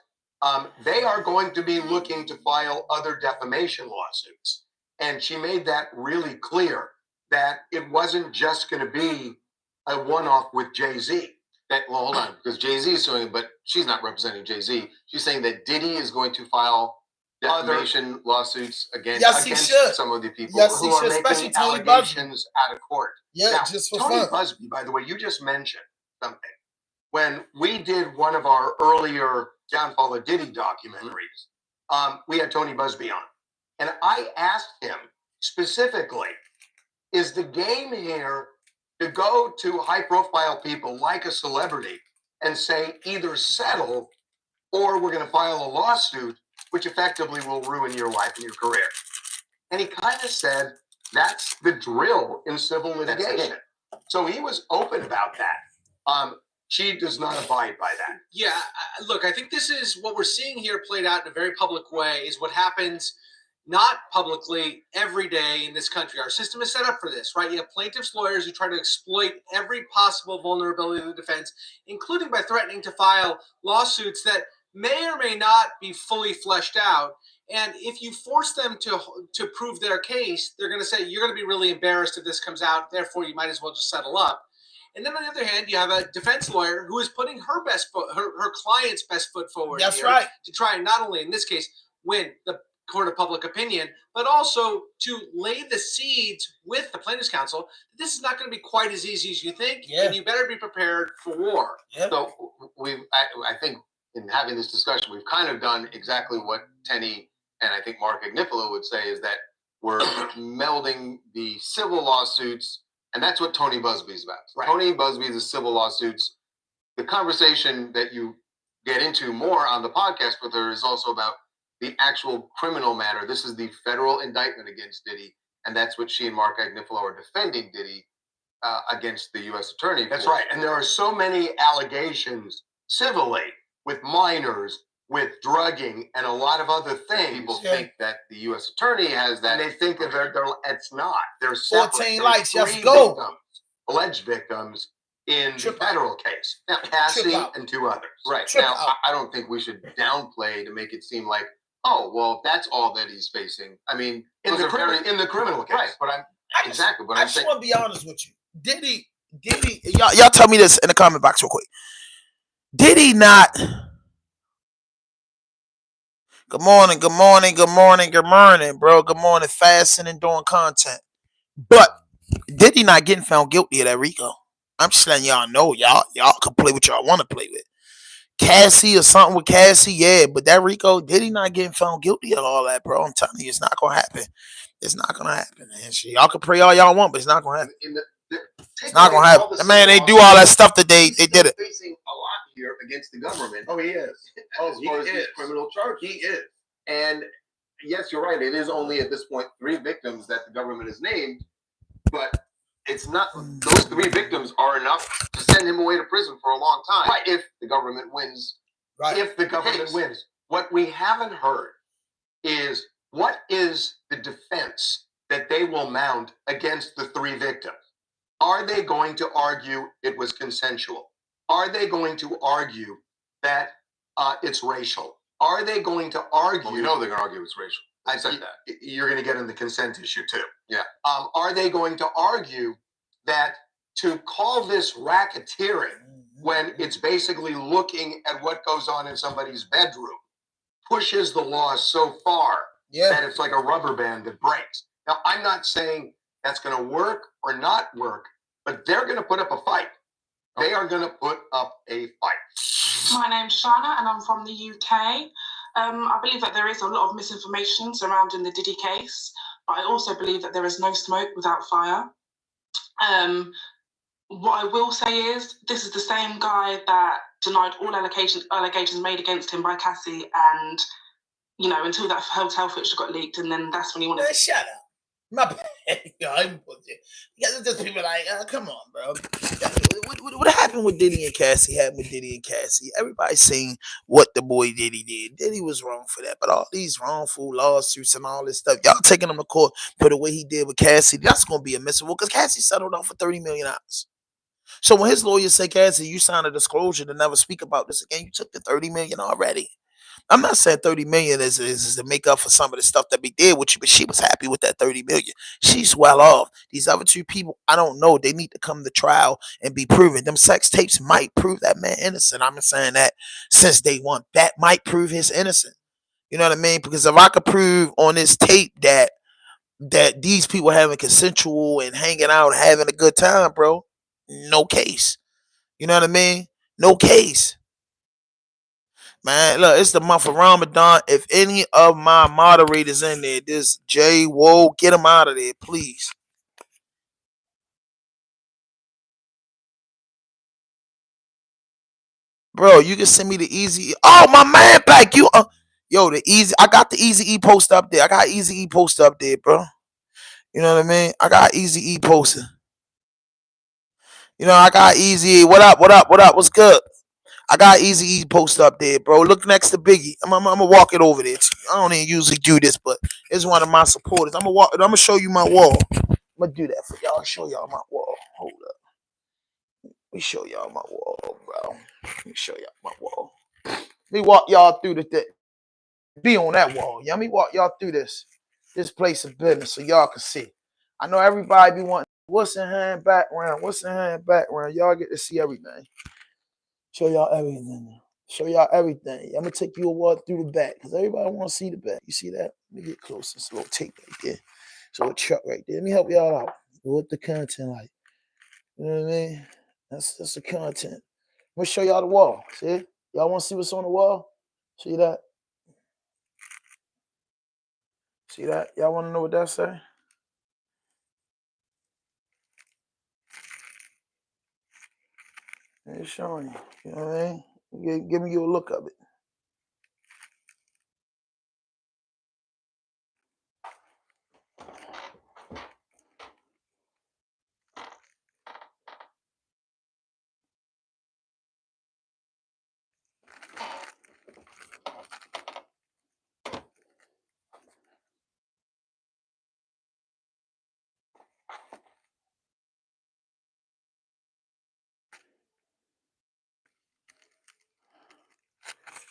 they are going to be looking to file other defamation lawsuits. And she made that really clear, that it wasn't just going to be a one-off with Jay-Z. Well, hold on, because Jay-Z is suing, but she's not representing Jay-Z. She's saying that Diddy is going to file defamation lawsuits against some of the people who are making allegations out of court. Yeah, now, just for Tony fun. Busby, by the way, you just mentioned something. When we did one of our earlier Downfall of Diddy documentaries, we had Tony Busby on. And I asked him specifically, is the game here to go to high-profile people like a celebrity and say either settle or we're going to file a lawsuit which effectively will ruin your life and your career? And he kind of said that's the drill in civil litigation. So he was open about that. She does not abide by that. Yeah, look, I think this is what we're seeing here played out in a very public way is what happens not publicly every day in this country. Our system is set up for this, right? You have plaintiffs' lawyers who try to exploit every possible vulnerability of the defense, including by threatening to file lawsuits that may or may not be fully fleshed out. And if you force them to prove their case, they're going to say, you're going to be really embarrassed if this comes out, therefore you might as well just settle up. And then on the other hand, you have a defense lawyer who is putting her best foot, her client's best foot forward. That's here right. To try and not only in this case win the court of public opinion, but also to lay the seeds with the plaintiffs' counsel that this is not going to be quite as easy as you think, and you better be prepared for war. So I think in having this discussion, we've kind of done exactly what Tenny and I think Mark Agnifilo would say, is that we're melding the civil lawsuits, and that's what Tony Busby's about. Right. Tony Busby is the civil lawsuits. The conversation that you get into more on the podcast with her is also about the actual criminal matter. This is the federal indictment against Diddy, and that's what she and Mark Agnifilo are defending Diddy against the U.S. attorney. That's right. And there are so many allegations civilly with minors, with drugging, and a lot of other things. People think that the U.S. attorney has that. And they think that it's not. There's 14 likes. Let's go. Victims, alleged victims in the federal case. Now, Cassie and 2 others. Right. Now, I don't think we should downplay to make it seem like, oh, well, that's all that he's facing. I mean, in the criminal case. Right. But I just want to be honest with you. Diddy, y'all tell me this in the comment box real quick. Diddy not. Good morning, bro. Good morning, fasting and doing content. But Diddy not getting found guilty of that RICO. I'm just letting y'all know, y'all can play what y'all want to play with. Cassie or something with Cassie, yeah, but that RICO, Diddy not getting found guilty of all that, bro. I'm telling you, it's not gonna happen. It's not gonna happen, man. Y'all can pray all y'all want, but it's not gonna happen. It's not gonna happen. The man, they do all that stuff that they did it. Facing a lot here against the government. Oh, he is. As far as these criminal charges, he is. And yes, you're right. It is only at this point 3 victims that the government has named, but it's not. Those 3 victims are enough to send him away to prison for a long time. Right. If the government wins. Right. If the government wins. What we haven't heard is what is the defense that they will mount against the 3 victims? Are they going to argue it was consensual? Are they going to argue that it's racial? Are they going to argue? Well, we know they're going to argue it's racial. I said that. You're going to get in the consent issue too. Yeah. Are they going to argue that to call this racketeering when it's basically looking at what goes on in somebody's bedroom pushes the law so far that it's like a rubber band that breaks? Now, I'm not saying that's going to work or not work, but they're going to put up a fight. They are going to put up a fight. My name's Shana and I'm from the UK. I believe that there is a lot of misinformation surrounding the Diddy case, but I also believe that there is no smoke without fire. What I will say is this is the same guy that denied all allegations made against him by Cassie, and until that hotel footage got leaked, and then that's when he wanted. Shut up. My bad. I'm just people like, come on, bro. What happened with Diddy and Cassie happened with Diddy and Cassie. Everybody's saying what the boy Diddy did. Diddy was wrong for that. But all these wrongful lawsuits and all this stuff, y'all taking him to court for the way he did with Cassie, that's going to be a miserable because Cassie settled on for $30 million. So when his lawyers say, Cassie, you signed a disclosure to never speak about this again, you took the $30 million already. I'm not saying 30 million is to make up for some of the stuff that we did with you, but she was happy with that 30 million. She's well off. These other 2 people, I don't know. They need to come to trial and be proven. Them sex tapes might prove that man innocent. I'm saying that since day one. That might prove his innocent. You know what I mean? Because if I could prove on this tape that these people having consensual and hanging out and having a good time, bro, no case. You know what I mean? No case. Man, look, it's the month of Ramadan. If any of my moderators in there, this J, whoa, get them out of there, please. Bro, you can send me the Easy. Oh, my man back. Yo, the Easy. I got the Easy E post up there. I got Easy E post up there, bro. You know what I mean? I got Easy E posted. I got Easy E. What up? What's good? I got Easy E post up there, bro. Look next to Biggie. I'm gonna walk it over there. I don't even usually do this, but it's one of my supporters. I'm gonna show you my wall. I'm gonna do that for y'all. Show y'all my wall. Hold up. Let me show y'all my wall, bro. Let me show y'all my wall. Let me walk y'all through the thing. Be on that wall. Let me walk y'all through this place of business so y'all can see. I know everybody be wanting What's in hand background? What's in hand background? Y'all get to see everything. Show y'all everything. Show y'all everything. I'm gonna take you a walk through the back because everybody want to see the back. You see that? Let me get closer. It's a little tape right there. It's a little truck right there. Let me help y'all out. What the content like? You know what I mean? That's the content. Let me show y'all the wall. See? Y'all want to see what's on the wall? See that? See that? Y'all want to know what that say? It's showing you. You know what I mean? Give me you a look of it.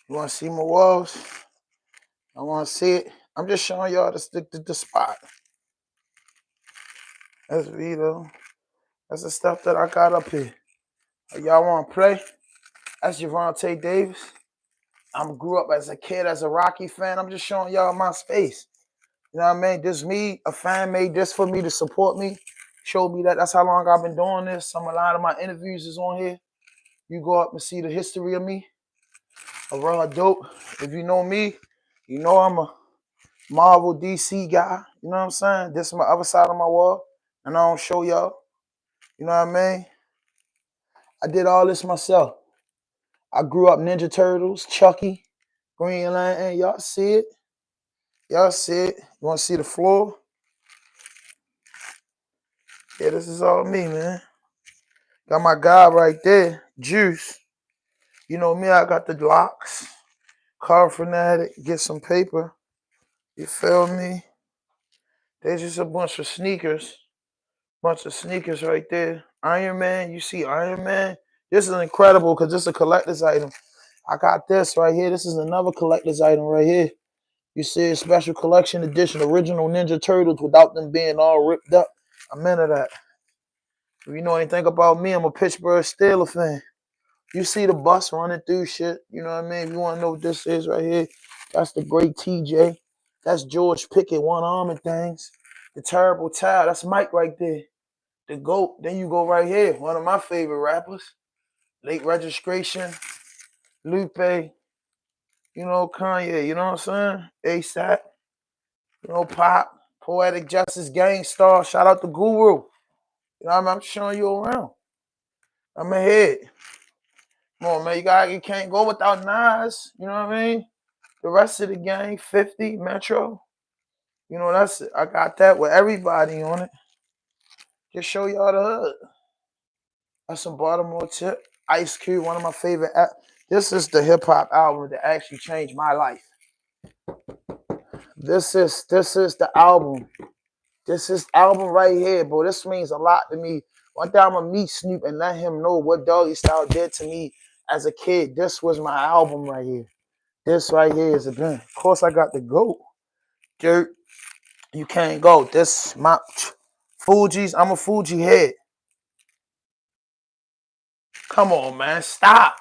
You want to see my walls? I want to see it. I'm just showing y'all the spot. That's Vito. That's the stuff that I got up here. Y'all want to play? That's Javante Davis. I grew up as a kid as a Rocky fan. I'm just showing y'all my space. You know what I mean? This me, a fan made this for me to support me. Showed me that that's how long I've been doing this. A lot of my interviews is on here. You go up and see the history of me. A raw dope. If you know me, you know I'm a Marvel DC guy. You know what I'm saying? This is my other side of my wall. And I don't show y'all. You know what I mean? I did all this myself. I grew up Ninja Turtles, Chucky, Green Lantern. Y'all see it? Y'all see it? You want to see the floor? Yeah, this is all me, man. Got my guy right there, Juice. You know me, I got the locks. Car fanatic, get some paper. You feel me? There's just a bunch of sneakers. Bunch of sneakers right there. Iron Man, you see Iron Man? This is incredible because this is a collector's item. I got this right here. This is another collector's item right here. You see a special collection edition, original Ninja Turtles without them being all ripped up. I'm into that. If you know anything about me, I'm a Pittsburgh Steelers fan. You see the bus running through shit. You know what I mean? If you want to know what this is right here, that's the great TJ. That's George Pickett, one arm and things. The terrible towel. That's Mike right there. The GOAT. Then you go right here. One of my favorite rappers. Late Registration. Lupe. You know, Kanye. You know what I'm saying? ASAP. You know, Pop. Poetic Justice Gang Star. Shout out to Guru. You know what I mean? I'm showing you around. I'm ahead. Come on, man. You can't go without Nas. You know what I mean? The rest of the gang, 50, Metro. You know, that's it. I got that with everybody on it. Just show y'all the hood. That's some Baltimore tip. Ice Cube, one of my favorite. This is the hip hop album that actually changed my life. This is the album. This is album right here, bro. This means a lot to me. One day I'm gonna meet Snoop and let him know what Doggy Style did to me as a kid. This was my album right here. This right here is a gun. Of course, I got the GOAT. Dirt. You can't go. This my Fuji's. I'm a Fuji head. Come on, man. Stop.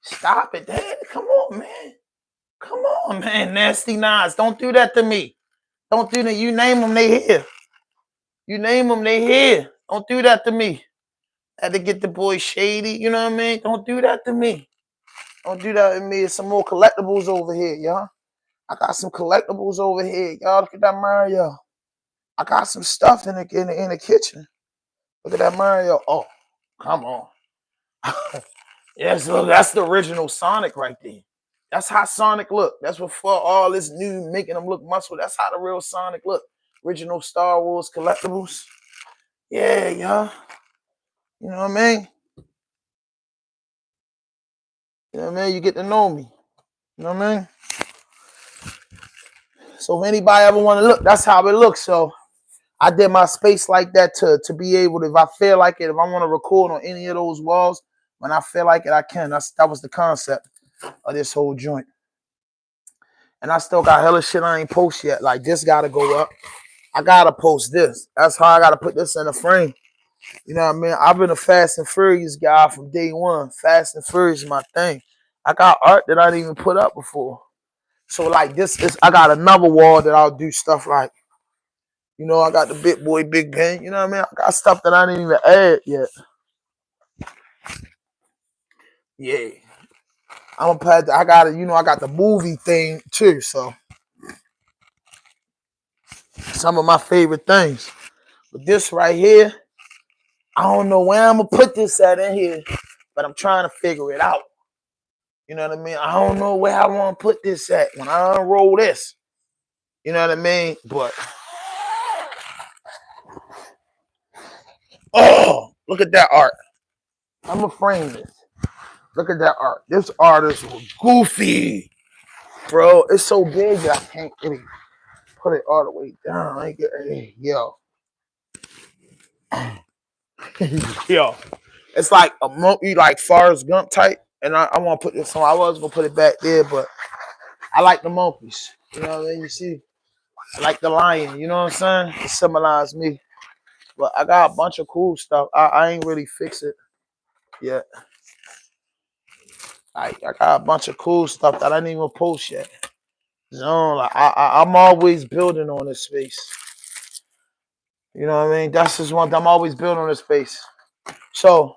Stop it, Dad. Come on, man. Come on, man. Nasty Nas. Don't do that to me. Don't do that. You name them, they here. You name them, they here. Don't do that to me. Had to get the boy Shady. You know what I mean? Don't do that to me. Don't do that to me. There's some more collectibles over here, y'all. I got some collectibles over here. Y'all look at that Mario. I got some stuff in the kitchen. Look at that Mario. Oh, come on. Yes, look, that's the original Sonic right there. That's how Sonic look. That's before all this new making them look muscle. That's how the real Sonic look. Original Star Wars collectibles. Yeah, y'all. You know what I mean? You know what I mean? You get to know me. You know what I mean? So if anybody ever want to look, that's how it looks. So I did my space like that to be able to, if I feel like it, if I want to record on any of those walls, when I feel like it, I can. That was the concept of this whole joint. And I still got hella shit I ain't post yet. Like this gotta go up. I gotta post this. That's how I gotta put this in a frame. You know what I mean? I've been a Fast and Furious guy from day one. Fast and Furious is my thing. I got art that I didn't even put up before. So like this is, I got another wall that I'll do stuff like, you know, I got the Big Boy Big Ben. You know what I mean? I got stuff that I didn't even add yet. Yeah. I'm a pad. I got it. You know, I got the movie thing too. So some of my favorite things. But this right here, I don't know where I'm gonna put this at in here, but I'm trying to figure it out. You know what I mean? I don't know where I want to put this at when I unroll this. You know what I mean? But oh, look at that art. I'm gonna frame this. Look at that art. This artist was goofy, bro. It's so big that I can't really put it all the way down. Yo, yo. It's like a monkey, like Forrest Gump type. And I want to put this on. I was gonna put it back there, but I like the monkeys. You know what I mean? You see, I like the lion. You know what I'm saying? It symbolizes me. But I got a bunch of cool stuff. I ain't really fix it yet. I got a bunch of cool stuff that I didn't even post yet. So like I'm always building on this space. You know what I mean? That's just one thing. I'm always building on this space. So,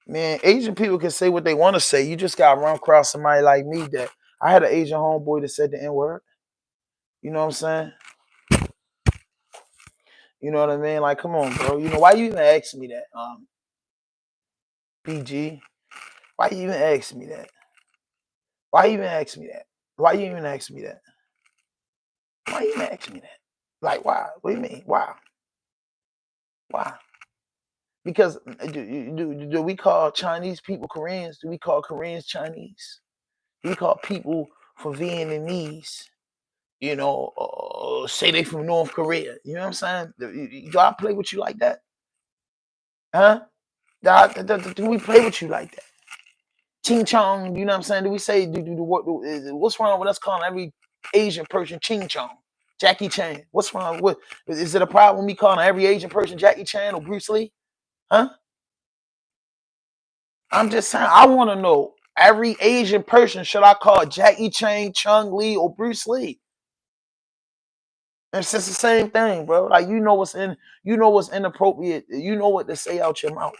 man, Asian people can say what they want to say. You just got to run across somebody like me that I had an Asian homeboy that said the N-word. You know what I'm saying? You know what I mean? Like, come on, bro. You know, why you even ask me that? PG. Why you even ask me that? Why you even ask me that? Why you even ask me that? Why you even ask me that? Like, why? What do you mean? Why? Why? Because do we call Chinese people Koreans? Do we call Koreans Chinese? Do we call people from Vietnamese, you know, say they from North Korea? You know what I'm saying? Do I play with you like that? Huh? Do we play with you like that? Ching chong, you know what I'm saying? Do we say, what's wrong with us calling every Asian person Ching chong? Jackie Chan. What's wrong with, is it a problem with me calling every Asian person Jackie Chan or Bruce Lee? Huh? I'm just saying, I want to know, every Asian person, should I call Jackie Chan, Chung Lee, or Bruce Lee? It's just the same thing, bro. Like, you know what's inappropriate. You know what to say out your mouth.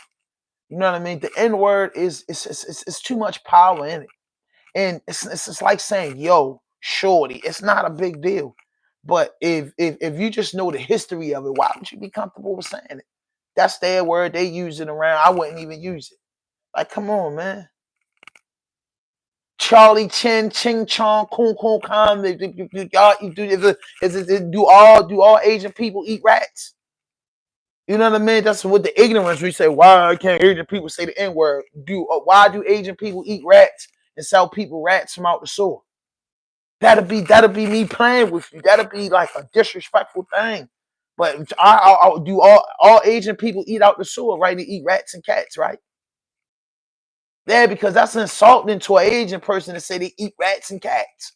You know what I mean? The N-word it's too much power in it. And it's like saying, yo, shorty. It's not a big deal. But if you just know the history of it, why would you be comfortable with saying it? That's their word. They use it around. I wouldn't even use it. Like, come on, man. Charlie Chin, Ching Chong, Kung Kung Khan. Do all Asian people eat rats? You know what I mean? That's what the ignorance. We say, why can't Asian people say the N-word? Why do Asian people eat rats and sell people rats from out the sewer? That'll be me playing with you. That'll be like a disrespectful thing. But I do all Asian people eat out the sewer, right? They eat rats and cats, right? Yeah, because that's insulting to an Asian person to say they eat rats and cats.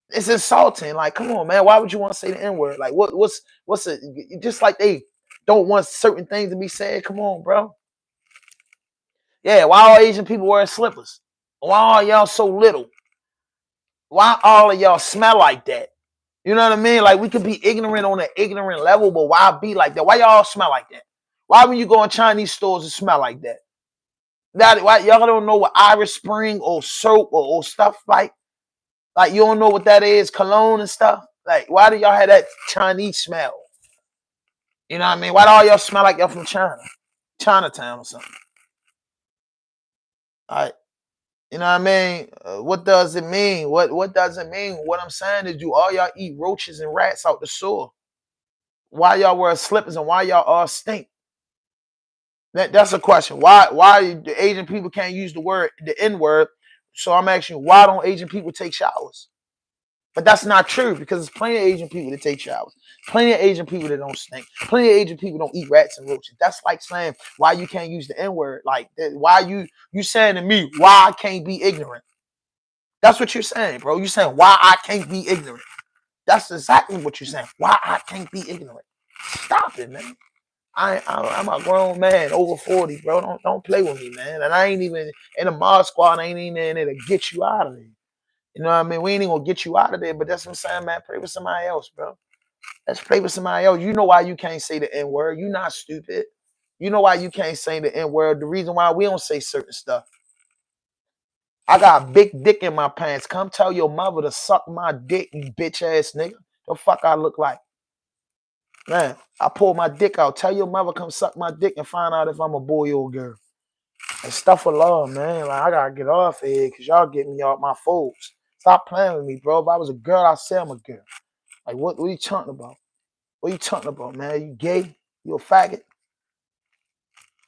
It's insulting. Like, come on, man. Why would you want to say the N-word? Like, what's it? Just like they don't want certain things to be said. Come on, bro. Yeah, why all Asian people wear slippers? Why are y'all so little? Why all of y'all smell like that? You know what I mean? Like, we could be ignorant on an ignorant level, but why be like that? Why y'all smell like that? Why when you go in Chinese stores, it smell like that? Why y'all don't know what Irish Spring or soap or stuff like? Like, you don't know what that is, cologne and stuff? Like, why do y'all have that Chinese smell? You know what I mean? Why do all y'all smell like y'all from China? Chinatown or something. All right. You know what I mean? What does it mean? What does it mean? What I'm saying is, do all y'all eat roaches and rats out the sewer? Why y'all wear slippers and why y'all all stink? That's a question. Why the Asian people can't use the N-word? So I'm asking you, why don't Asian people take showers? But that's not true, because there's plenty of Asian people that take showers. Plenty of Asian people that don't stink. Plenty of Asian people don't eat rats and roaches. That's like saying, why you can't use the N-word? Like, why you saying to me, why I can't be ignorant? That's what you're saying, bro. You're saying why I can't be ignorant. That's exactly what you're saying. Why I can't be ignorant. Stop it, man. I'm a grown man, over 40, bro. Don't play with me, man. And I ain't even in the mod squad. I ain't even in there to get you out of there. You know what I mean? We ain't even gonna get you out of there. But that's what I'm saying, man. Play with somebody else, bro. Let's play with somebody else. You know why you can't say the N word? You not stupid. You know why you can't say the N word? The reason why we don't say certain stuff. I got a big dick in my pants. Come tell your mother to suck my dick, you bitch ass nigga. The fuck I look like? Man, I pull my dick out. Tell your mother come suck my dick and find out if I'm a boy or a girl. And stuff for love, man. Like, I gotta get off here because y'all get me off my folks. Stop playing with me, bro. If I was a girl, I'd say I'm a girl. Like, what are you talking about? What are you talking about, man? You gay? You a faggot?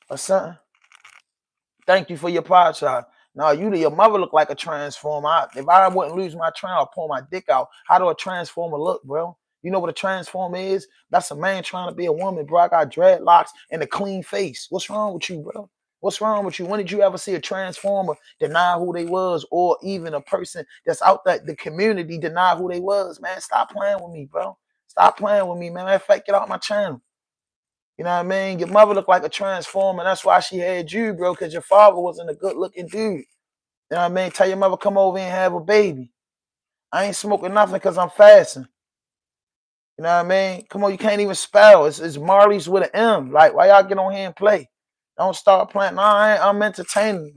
Or something? Thank you for your pride shot. No, your mother look like a transformer. If I wouldn't lose my train, I'll pull my dick out. How do a transformer look, bro? You know what a transformer is? That's a man trying to be a woman, bro. I got dreadlocks and a clean face. What's wrong with you, bro? What's wrong with you? When did you ever see a transformer deny who they was, or even a person that's out there, the community, deny who they was, man? Stop playing with me, bro. Stop playing with me, man. Matter of fact, get out my channel. You know what I mean? Your mother looked like a transformer. That's why she had you, bro, because your father wasn't a good-looking dude. You know what I mean? Tell your mother, come over and have a baby. I ain't smoking nothing because I'm fasting. You know what I mean? Come on, you can't even spell. It's Marley's with an M. Like, why y'all get on here and play? Don't start playing. Nah, I'm entertaining.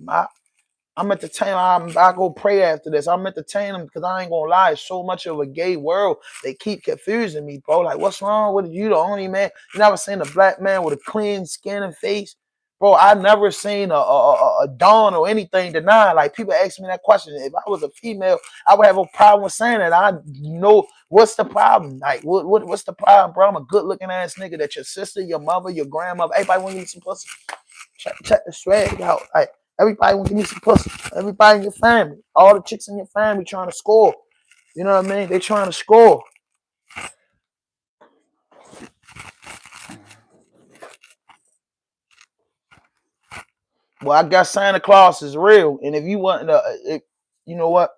I'm entertaining. I go pray after this. I'm entertaining because I ain't gonna lie. It's so much of a gay world. They keep confusing me, bro. Like, what's wrong with you? The only man. You never seen a black man with a clean skin and face? Bro, I never seen a Dawn or anything denied. Like, people ask me that question. If I was a female, I would have a problem with saying that. I know what's the problem. Like, what's the problem, bro? I'm a good looking ass nigga that your sister, your mother, your grandmother, everybody want to eat some pussy. Check the swag out. Like, everybody want to give me some pussy. Everybody in your family. All the chicks in your family trying to score. You know what I mean? They trying to score. Well, I guess Santa Claus is real. And if you want to, you know what?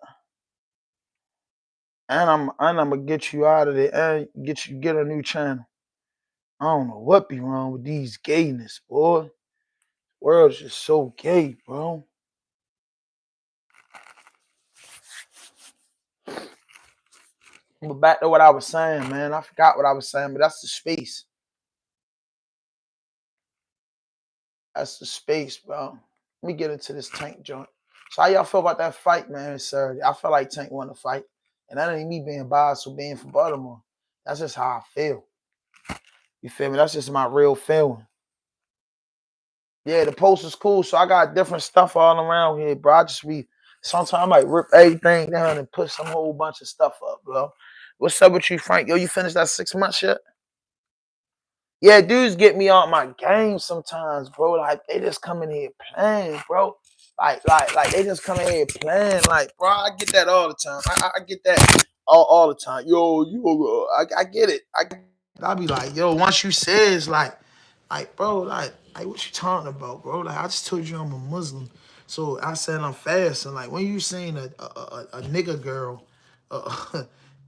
And I'm gonna get you out of there and get a new channel. I don't know what be wrong with these gayness, boy. World's just so gay, bro. But back to what I was saying, man. I forgot what I was saying, but that's the space. That's the space, bro. Let me get into this Tank joint. So how y'all feel about that fight, man, Saturday? I feel like Tank won the fight. And that ain't me being biased or being from Baltimore. That's just how I feel. You feel me? That's just my real feeling. Yeah, the post is cool. So I got different stuff all around here, bro. I just sometimes I might rip everything down and put some whole bunch of stuff up, bro. What's up with you, Frank? Yo, you finished that 6 months yet? Yeah, dudes get me on my game sometimes, bro. Like, they just come in here playing, bro. Like they just come in here playing. Like, bro, I get that all the time. I get that all the time. Yo, I get it. I be like, yo, once you says like, bro, like what you talking about, bro? Like, I just told you I'm a Muslim, so I said I'm fasting. Like, when you seen a nigga girl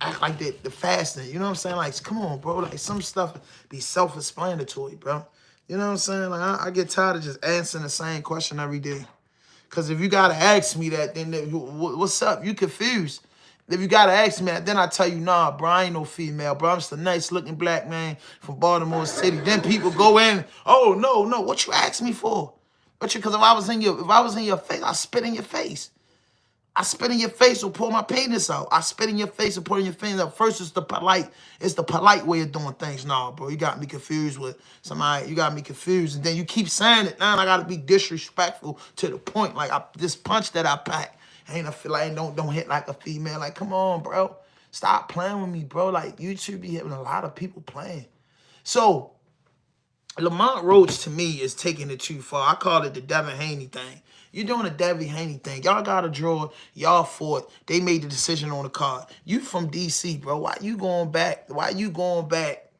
act like the fasting, you know what I'm saying? Like, come on, bro. Like, some stuff be self-explanatory, bro. You know what I'm saying? Like, I get tired of just answering the same question every day. Because if you gotta ask me that, then what's up? You confused. If you gotta ask me that, then I tell you, nah, bro, I ain't no female, bro. I'm just a nice looking black man from Baltimore City. Then people go in, oh no, what you ask me for? Because if I was in your face, I spit in your face. I spit in your face or pull my penis out. I spit in your face or pull your penis out. First, it's the polite way of doing things. No, bro, you got me confused with somebody. You got me confused. And then you keep saying it. Now I got to be disrespectful to the point. Like, this punch that I pack, don't hit like a female. Like, come on, bro. Stop playing with me, bro. Like, YouTube be having a lot of people playing. So, Lamont Roach, to me, is taking it too far. I call it the Devin Haney thing. You're doing a Devin Haney thing. Y'all got to draw. Y'all fought. They made the decision on the card. You from D.C., bro. Why you going back? Why you going back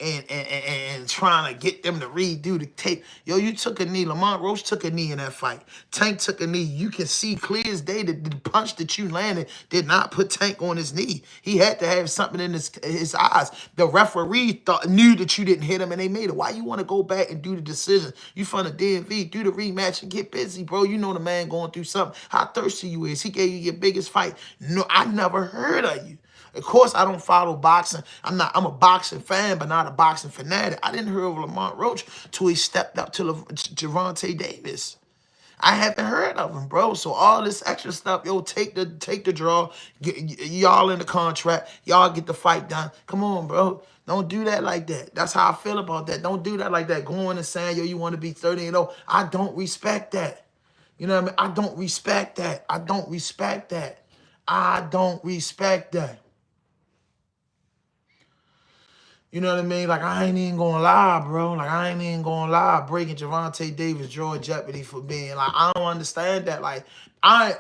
and trying to get them to redo the tape. Yo, you took a knee. Lamont Roach took a knee in that fight. Tank took a knee. You can see clear as day that the punch that you landed did not put Tank on his knee. He had to have something in his eyes. The referee knew that you didn't hit him, and they made it. Why you want to go back and do the decision? You from the DMV, do the rematch and get busy, bro. You know the man going through something. How thirsty you is. He gave you your biggest fight. No, I never heard of you. Of course, I don't follow boxing. I'm a boxing fan, but not a boxing fanatic. I didn't hear of Lamont Roach till he stepped up to Gervonta Davis. I haven't heard of him, bro. So all this extra stuff, yo, take the draw. Y'all in the contract. Y'all get the fight done. Come on, bro. Don't do that like that. That's how I feel about that. Don't do that like that. Going and saying, yo, you want to be 30-0. I don't respect that. You know what I mean? I don't respect that. I don't respect that. I don't respect that. You know what I mean? Like, I ain't even gonna lie, bro. Like, I ain't even gonna lie. Breaking Gervonta Davis' jaw jeopardy for being like, I don't understand that. Like, I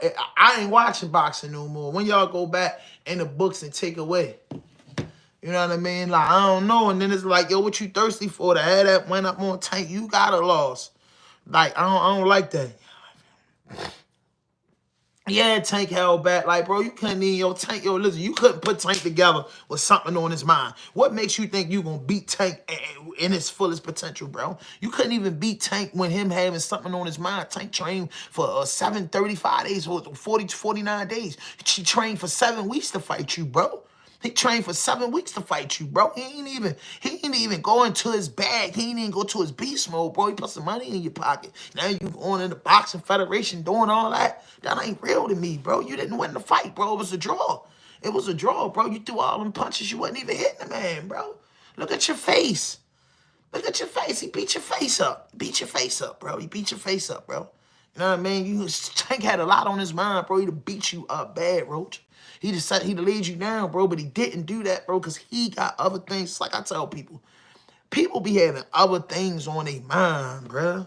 ain't watching boxing no more. When y'all go back in the books and take away. You know what I mean? Like, I don't know. And then it's like, yo, what you thirsty for? To have that went up on Tank, you got a loss. Like, I don't like that. Yeah, Tank held back. Like, bro, you couldn't even, yo, Tank, yo, listen, you couldn't put Tank together with something on his mind. What makes you think you gonna beat Tank in his fullest potential, bro? You couldn't even beat Tank when him having something on his mind. Tank trained for 35 days, or 40 to 49 days. She trained for 7 weeks to fight you, bro. He trained for 7 weeks to fight you, bro. He ain't even go into his bag. He ain't even go to his beast mode, bro. He put some money in your pocket. Now you going in the boxing federation doing all that. That ain't real to me, bro. You didn't win the fight, bro. It was a draw. It was a draw, bro. You threw all them punches. You wasn't even hitting the man, bro. Look at your face. Look at your face. He beat your face up. Beat your face up, bro. He beat your face up, bro. You know what I mean? Tank had a lot on his mind, bro. He'd beat you up bad, Roach. He decided he'd laid you down, bro, but he didn't do that, bro, because he got other things. Like I tell people be having other things on their mind, bro.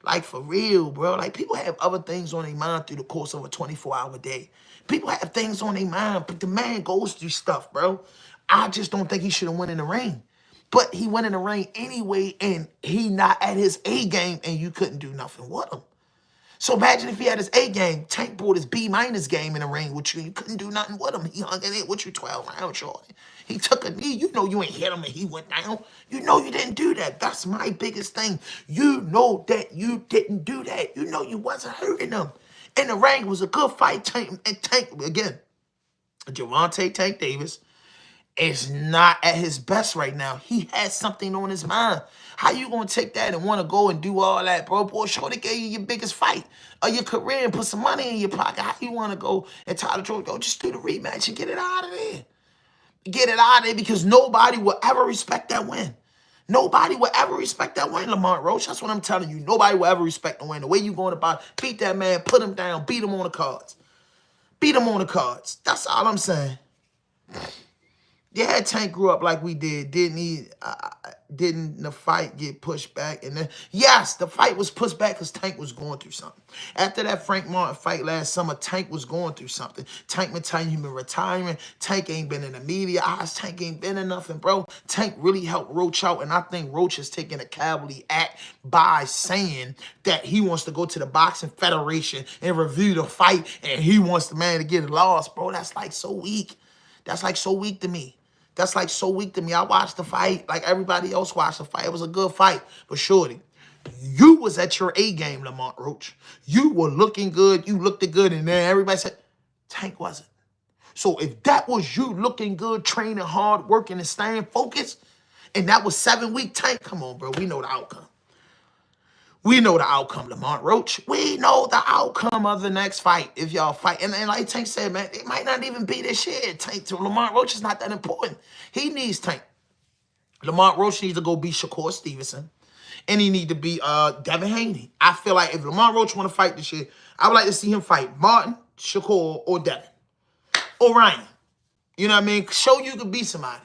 Like, for real, bro. Like, people have other things on their mind through the course of a 24-hour day. People have things on their mind, but the man goes through stuff, bro. I just don't think he should have went in the ring. But he went in the ring anyway, and he not at his A game, and you couldn't do nothing with him. So imagine if he had his A game, Tank brought his B- game in the ring with you, and you couldn't do nothing with him. He hung in it with you 12 rounds, shorty. He took a knee. You know you ain't hit him and he went down. You know you didn't do that. That's my biggest thing. You know that you didn't do that. You know you wasn't hurting him. In the ring, it was a good fight. Tank, again, Gervonta Tank Davis is not at his best right now. He has something on his mind. How you gonna take that and want to go and do all that, bro? Boy, shorty gave you your biggest fight of your career and put some money in your pocket. How you want to go and tell the truth? Go just do the rematch and get it out of there. Get it out of there, because nobody will ever respect that win. Nobody will ever respect that win, Lamont Roach. That's what I'm telling you. Nobody will ever respect the win. The way you going about it, beat that man, put him down, beat him on the cards. Beat him on the cards. That's all I'm saying. Yeah, Tank grew up like we did. Didn't he? Didn't the fight get pushed back? And then, yes, the fight was pushed back because Tank was going through something. After that Frank Martin fight last summer, Tank was going through something. Tank been telling you, he been retiring. Tank ain't been in the media eyes. Tank ain't been in nothing, bro. Tank really helped Roach out, and I think Roach is taking a cowardly act by saying that he wants to go to the Boxing Federation and review the fight, and he wants the man to get it lost, bro. That's like so weak. That's like so weak to me. That's like so weak to me. I watched the fight like everybody else watched the fight. It was a good fight. But shorty, you was at your A game, Lamont Roach. You were looking good. You looked good. And then everybody said, Tank wasn't. So if that was you looking good, training hard, working and staying focused, and that was 7 week Tank, come on, bro. We know the outcome. We know the outcome, Lamont Roach. We know the outcome of the next fight if y'all fight. And like Tank said, man, it might not even be this year. Tank to Lamont Roach is not that important. He needs Tank. Lamont Roach needs to go beat Shakur Stevenson. And he need to be Devin Haney. I feel like if Lamont Roach want to fight this year, I would like to see him fight Martin, Shakur, or Devin. Or Ryan. You know what I mean? Show you can beat somebody.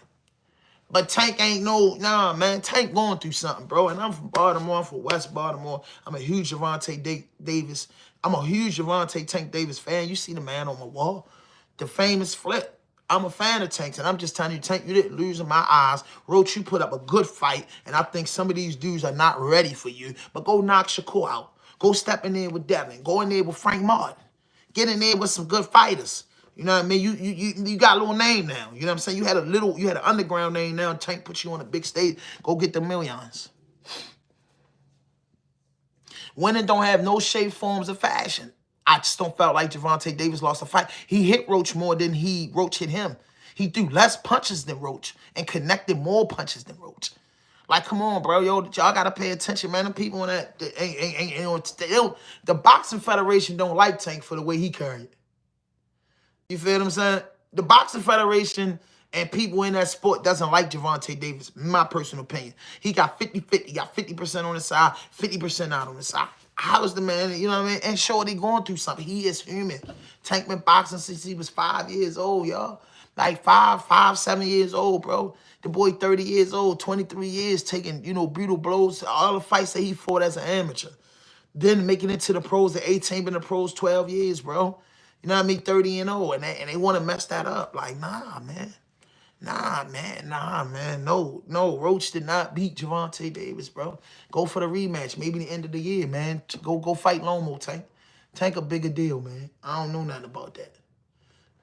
But Tank ain't nah, man. Tank going through something, bro. And I'm from Baltimore. I'm from West Baltimore. I'm a huge Gervonta Davis. I'm a huge Gervonta Tank Davis fan. You see the man on my wall. The famous flip. I'm a fan of Tank, and I'm just telling you, Tank, you didn't lose in my eyes. Roach, you put up a good fight, and I think some of these dudes are not ready for you. But go knock Shakur out. Go step in there with Devin. Go in there with Frank Martin. Get in there with some good fighters. You know what I mean? You got a little name now. You know what I'm saying? You had an underground name now. Tank put you on a big stage. Go get the millions. Winning don't have no shape, forms, or fashion. I just don't felt like Gervonta Davis lost a fight. He hit Roach more than Roach hit him. He threw less punches than Roach and connected more punches than Roach. Like, come on, bro. Yo, y'all got to pay attention, man. Them people on that, the Boxing Federation don't like Tank for the way he carried it. You feel what I'm saying? The Boxing Federation and people in that sport doesn't like Gervonta Davis, in my personal opinion. He got 50-50. He got 50% on the side, 50% out on the side. How is the man, you know what I mean? And Shorty going through something. He is human. Tank been boxing since he was 5 years old, y'all. Like 7 years old, bro. The boy 30 years old, 23 years, taking, brutal blows. All the fights that he fought as an amateur. Then making it to the pros, the 18 been the pros 12 years, bro. You know what I mean? 30-0, and they want to mess that up. Like, nah, man. Nah, man. No, Roach did not beat Gervonta Davis, bro. Go for the rematch. Maybe the end of the year, man. Go fight Lomo, Tank. Tank a bigger deal, man. I don't know nothing about that.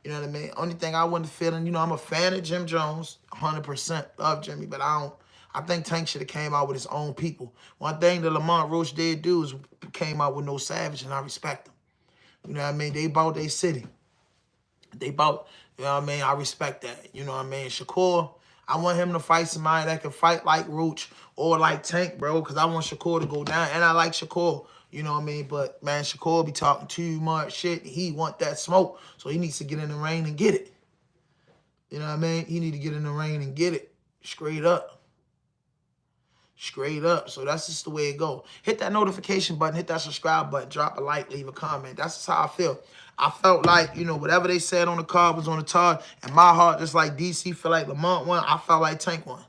You know what I mean? Only thing I wasn't feeling, I'm a fan of Jim Jones, 100%. Love Jimmy, but I think Tank should have came out with his own people. One thing that Lamont Roach did do is came out with no savage, and I respect him. You know what I mean? They bought their city. They bought, you know what I mean? I respect that. You know what I mean? Shakur, I want him to fight somebody that can fight like Roach or like Tank, bro, because I want Shakur to go down. And I like Shakur, you know what I mean? But, man, Shakur be talking too much shit. He want that smoke, so he needs to get in the ring and get it. You know what I mean? He need to get in the ring and get it. Straight up. Straight up. So that's just the way it go. Hit that notification button. Hit that subscribe button. Drop a like. Leave a comment. That's just how I feel. I felt like, whatever they said on the card was on the card. And my heart, just like DC feel like Lamont won, I felt like Tank won.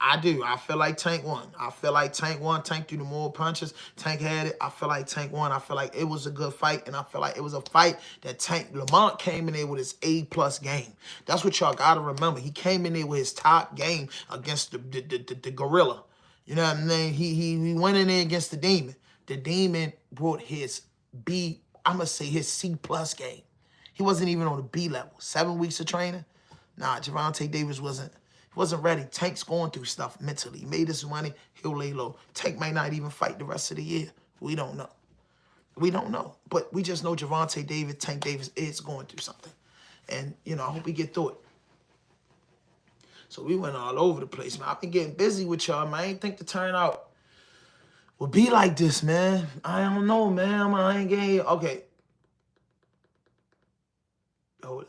I do. I feel like Tank won. I feel like Tank won. Tank threw the more punches. Tank had it. I feel like Tank won. I feel like it was a good fight. And I feel like it was a fight that Lamont came in there with his A+ game. That's what y'all got to remember. He came in there with his top game against the gorilla. You know what I mean? He went in there against the Demon. The Demon brought his I'm going to say his C+ game. He wasn't even on the B level. 7 weeks of training? Nah, Gervonta Davis wasn't ready. Tank's going through stuff mentally. He made his money. He'll lay low. Tank might not even fight the rest of the year. We don't know. We don't know. But we just know Gervonta Davis, Tank Davis is going through something. And, I hope we get through it. So we went all over the place, man. I've been getting busy with y'all, man. I ain't think the turnout would be like this, man. I don't know, man. I ain't getting... Okay. Hold up.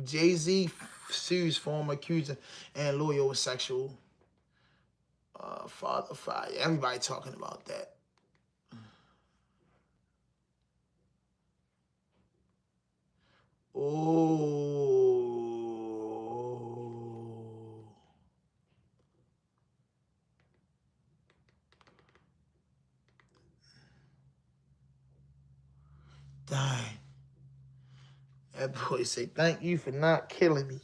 Jay-Z sues former accuser and lawyer was sexual father fire. Everybody talking about that. Oh. Dang. That boy say, thank you for not killing me.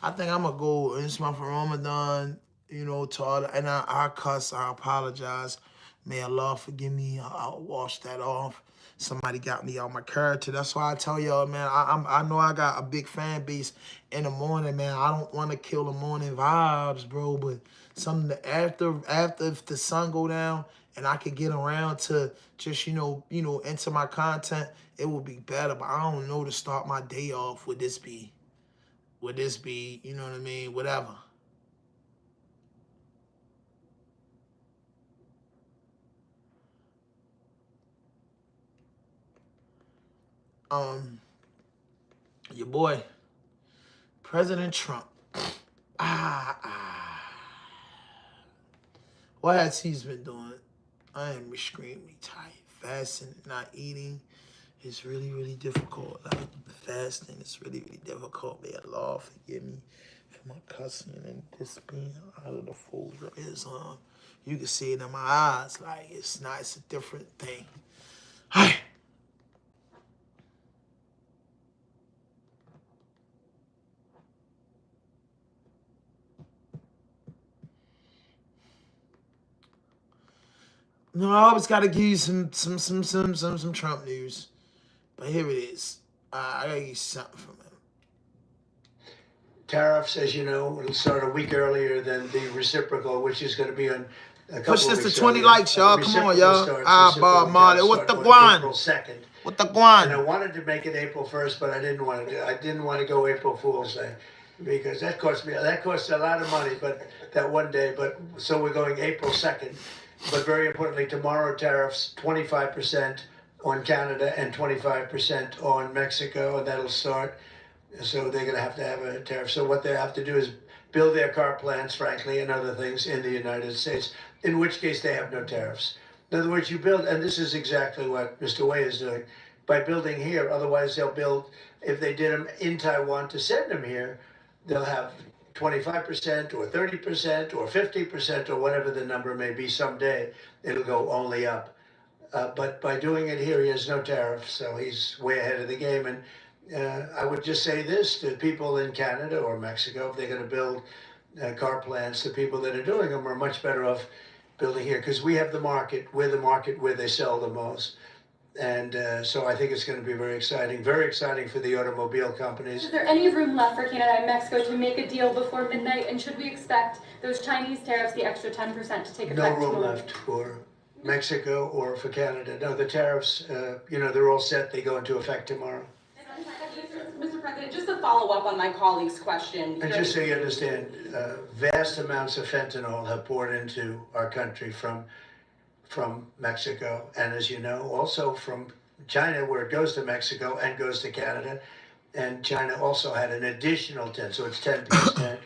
I think I'm going to go in this month of Ramadan, to all the, and I cuss, I apologize. May Allah forgive me. I'll wash that off. Somebody got me out my character. That's why I tell y'all, man, I know I got a big fan base in the morning, man. I don't want to kill the morning vibes, bro, but something that after if the sun go down and I could get around to just, into my content, it would be better. But I don't know to start my day off with this be. Would this be, you know what I mean, whatever. Your boy, President Trump. What has he been doing? I am extremely tired. Fasting, not eating is really, really difficult. Like, fasting is really, really difficult. May Allah forgive me for my cussing and this being out of the fold of Islam. You can see it in my eyes. Like, it's a different thing. Hi. No, I always got to give you some Trump news. But here it is. I got to give you something from him. Tariffs, as you know, will start a week earlier than the reciprocal, which is going to be on a couple Push of this weeks to 20 earlier. likes, y'all. Come on, y'all. Bob Marley. What the guan? April 2nd. What the And I guan? wanted to make it April 1st, but I didn't want to do. I didn't want to go April Fool's Day because that cost a lot of money. But that one day, so we're going April 2nd. But very importantly, tomorrow tariffs 25% on Canada and 25% on Mexico, and that'll start. So they're going to have a tariff. So what they have to do is build their car plants, frankly, and other things in the United States, in which case they have no tariffs. In other words, you build, and this is exactly what Mr. Wei is doing, by building here. Otherwise, they'll build, if they did them in Taiwan to send them here, they'll have 25% or 30% or 50% or whatever the number may be someday. It'll go only up. But by doing it here, he has no tariffs, so he's way ahead of the game. And I would just say this to people in Canada or Mexico, if they're going to build car plants, the people that are doing them are much better off building here because we have the market. We're the market where they sell the most. And so I think it's going to be very exciting for the automobile companies. Is there any room left for Canada and Mexico to make a deal before midnight? And should we expect those Chinese tariffs, the extra 10%, to take effect? No room left for Mexico or for Canada. No, the tariffs, they're all set. They go into effect tomorrow. Mr. President, just to follow up on my colleague's question. And just so you understand, vast amounts of fentanyl have poured into our country from Mexico, and as you know, also from China, where it goes to Mexico and goes to Canada, and China also had an additional 10, so it's 10%,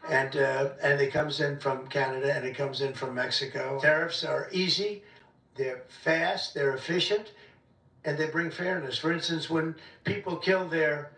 and it comes in from Canada and it comes in from Mexico. Tariffs are easy, they're fast, they're efficient, and they bring fairness. For instance, when people kill their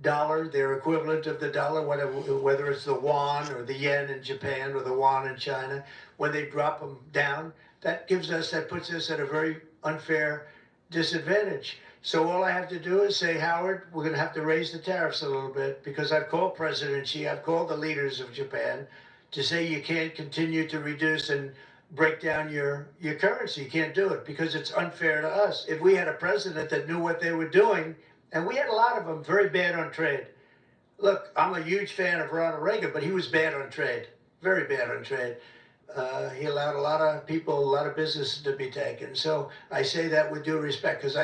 dollar, their equivalent of the dollar, whether it's the yuan or the yen in Japan or the yuan in China, when they drop them down, that puts us at a very unfair disadvantage. So all I have to do is say, Howard, we're going to have to raise the tariffs a little bit because I've called President Xi, I've called the leaders of Japan to say you can't continue to reduce and break down your currency. You can't do it because it's unfair to us. If we had a president that knew what they were doing, and we had a lot of them very bad on trade. Look, I'm a huge fan of Ronald Reagan, but he was bad on trade, very bad on trade. He allowed a lot of people, a lot of businesses to be taken. So I say that with due respect because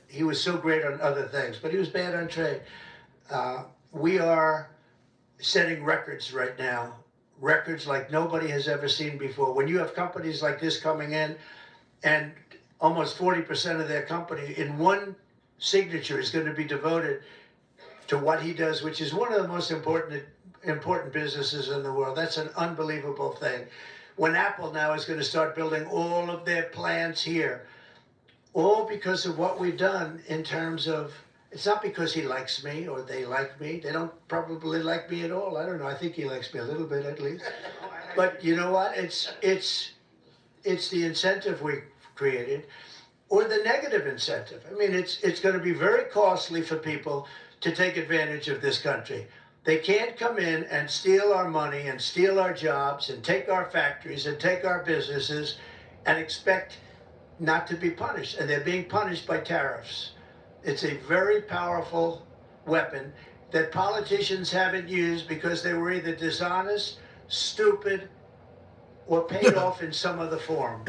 he was so great on other things, but he was bad on trade. We are setting records right now, records like nobody has ever seen before. When you have companies like this coming in and almost 40% of their company in one signature is going to be devoted to what he does, which is one of the most important businesses in the world. That's an unbelievable thing. When Apple now is going to start building all of their plants here, all because of what we've done in terms of, it's not because he likes me or they like me. They don't probably like me at all. I don't know. I think he likes me a little bit at least. But you know what? It's the incentive we created, or the negative incentive. I mean, it's going to be very costly for people to take advantage of this country. They can't come in and steal our money and steal our jobs and take our factories and take our businesses and expect not to be punished. And they're being punished by tariffs. It's a very powerful weapon that politicians haven't used because they were either dishonest, stupid, or paid off in some other form.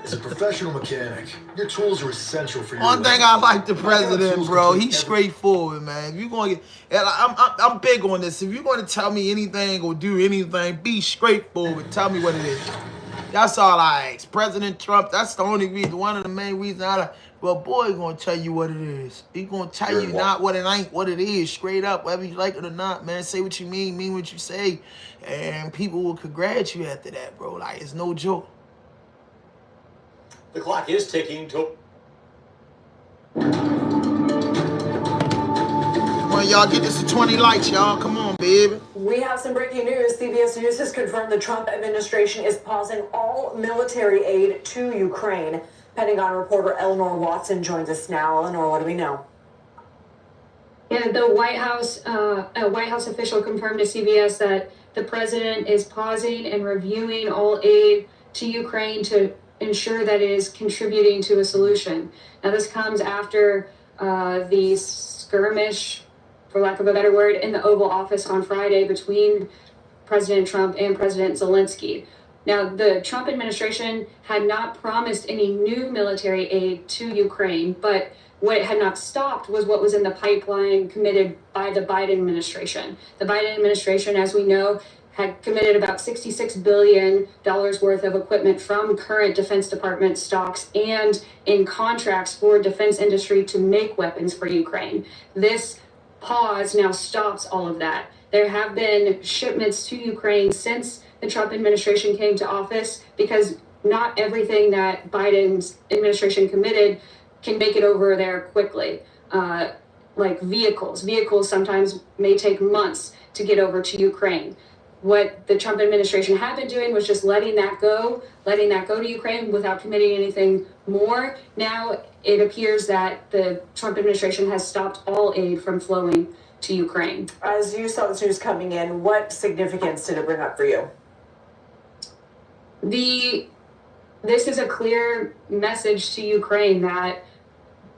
As a professional mechanic, your tools are essential for your One thing I like the president, bro, he's straightforward, man. If you're going to get, I'm big on this. If you're going to tell me anything or do anything, be straightforward. Tell me what it is. That's all I ask. President Trump, that's the only reason, one of the main reasons well, boy, he's going to tell you what it is. He's going to tell you not what it ain't, what it is, straight up, whether you like it or not, man. Say what you mean what you say, and people will congratulate you after that, bro. Like, it's no joke. The clock is ticking to... Come on, y'all, get this to 20 likes, y'all. Come on, baby. We have some breaking news. CBS News has confirmed the Trump administration is pausing all military aid to Ukraine. Pentagon reporter Eleanor Watson joins us now. Eleanor, what do we know? Yeah, the White House official confirmed to CBS that the president is pausing and reviewing all aid to Ukraine to ensure that it is contributing to a solution. Now, this comes after the skirmish, for lack of a better word, in the Oval Office on Friday between President Trump and President Zelensky. Now, the Trump administration had not promised any new military aid to Ukraine, but what it had not stopped was what was in the pipeline committed by the Biden administration. The Biden administration, as we know, had committed about $66 billion worth of equipment from current Defense Department stocks and in contracts for defense industry to make weapons for Ukraine. This pause now stops all of that. There have been shipments to Ukraine since the Trump administration came to office, because not everything that Biden's administration committed can make it over there quickly. Like vehicles sometimes may take months to get over to Ukraine. What the Trump administration had been doing was just letting that go to Ukraine without committing anything more. Now it appears that the Trump administration has stopped all aid from flowing to Ukraine. As you saw this news coming in, what significance did it bring up for you? This is a clear message to Ukraine that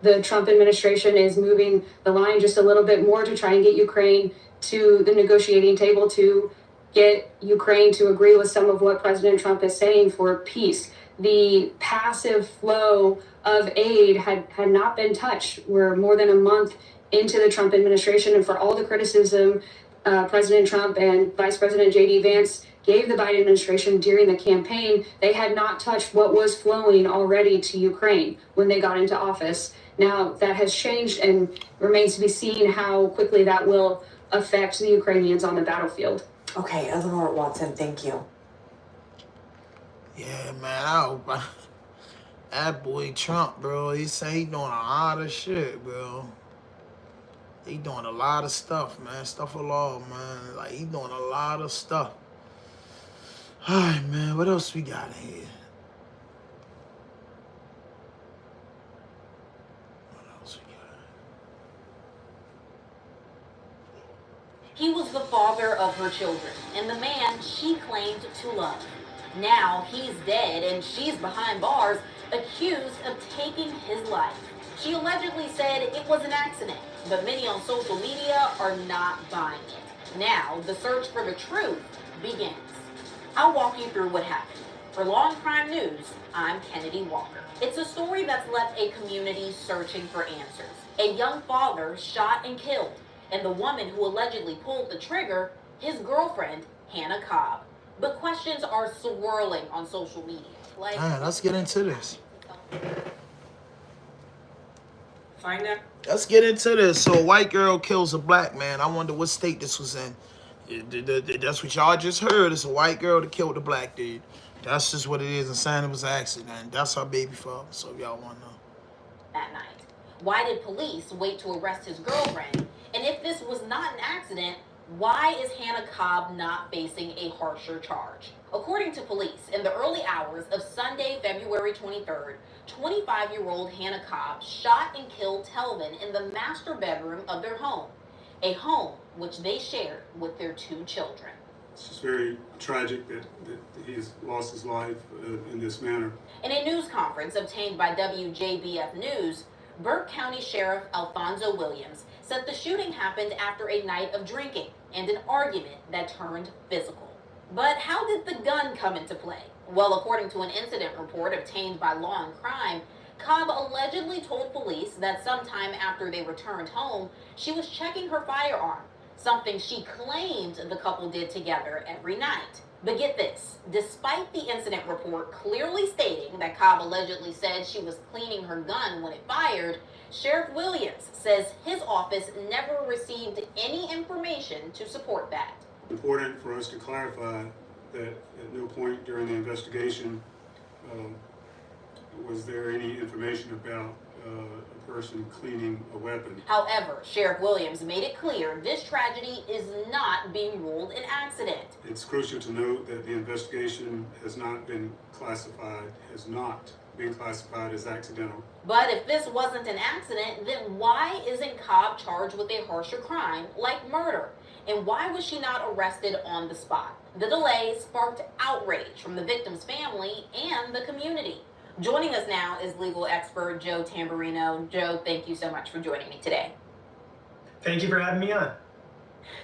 the Trump administration is moving the line just a little bit more to try and get Ukraine to the negotiating table, to get Ukraine to agree with some of what President Trump is saying for peace. The passive flow of aid had not been touched. We're more than a month into the Trump administration, and for all the criticism President Trump and Vice President J.D. Vance gave the Biden administration during the campaign, they had not touched what was flowing already to Ukraine when they got into office. Now that has changed, and remains to be seen how quickly that will affect the Ukrainians on the battlefield. Okay, Eleanor Watson, thank you. Yeah, man, that boy Trump, bro, he say he doing a lot of shit, bro. He doing a lot of stuff, man. Stuff of law, man. Like, he doing a lot of stuff. All right, man, what else we got in here? He was the father of her children and the man she claimed to love. Now he's dead and she's behind bars, accused of taking his life. She allegedly said it was an accident, but many on social media are not buying it. Now the search for the truth begins. I'll walk you through what happened. For Long Crime News, I'm Kennedy Walker. It's a story that's left a community searching for answers. A young father shot and killed, and the woman who allegedly pulled the trigger, his girlfriend, Hannah Cobb. But questions are swirling on social media. Like, man, let's get into this. Find out. Let's get into this. So a white girl kills a black man. I wonder what state this was in. That's what y'all just heard. It's a white girl that killed a black dude. That's just what it is. And saying it was an accident. That's her baby father. So if y'all want to know. That night. Why did police wait to arrest his girlfriend? And if this was not an accident, why is Hannah Cobb not facing a harsher charge? According to police, in the early hours of Sunday, February 23rd, 25-year-old Hannah Cobb shot and killed Telvin in the master bedroom of their home, a home which they shared with their 2 children. It's just very tragic that he's lost his life in this manner. In a news conference obtained by WJBF News, Burke County Sheriff Alfonso Williams said the shooting happened after a night of drinking and an argument that turned physical. But how did the gun come into play? Well, according to an incident report obtained by Law and Crime, Cobb allegedly told police that sometime after they returned home, she was checking her firearm, something she claimed the couple did together every night. But get this, despite the incident report clearly stating that Cobb allegedly said she was cleaning her gun when it fired, Sheriff Williams says his office never received any information to support that. Important for us to clarify that at no point during the investigation was there any information about a person cleaning a weapon. However, Sheriff Williams made it clear this tragedy is not being ruled an accident. It's crucial to note that the investigation has not been classified as accidental. But if this wasn't an accident, then why isn't Cobb charged with a harsher crime like murder? And why was she not arrested on the spot? The delay sparked outrage from the victim's family and the community. Joining us now is legal expert Joe Tamburino. Joe, thank you so much for joining me today. Thank you for having me on.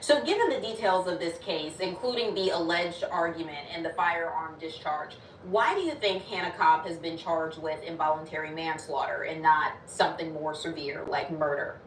So given the details of this case, including the alleged argument and the firearm discharge, why do you think Hannah Cobb has been charged with involuntary manslaughter and not something more severe like murder?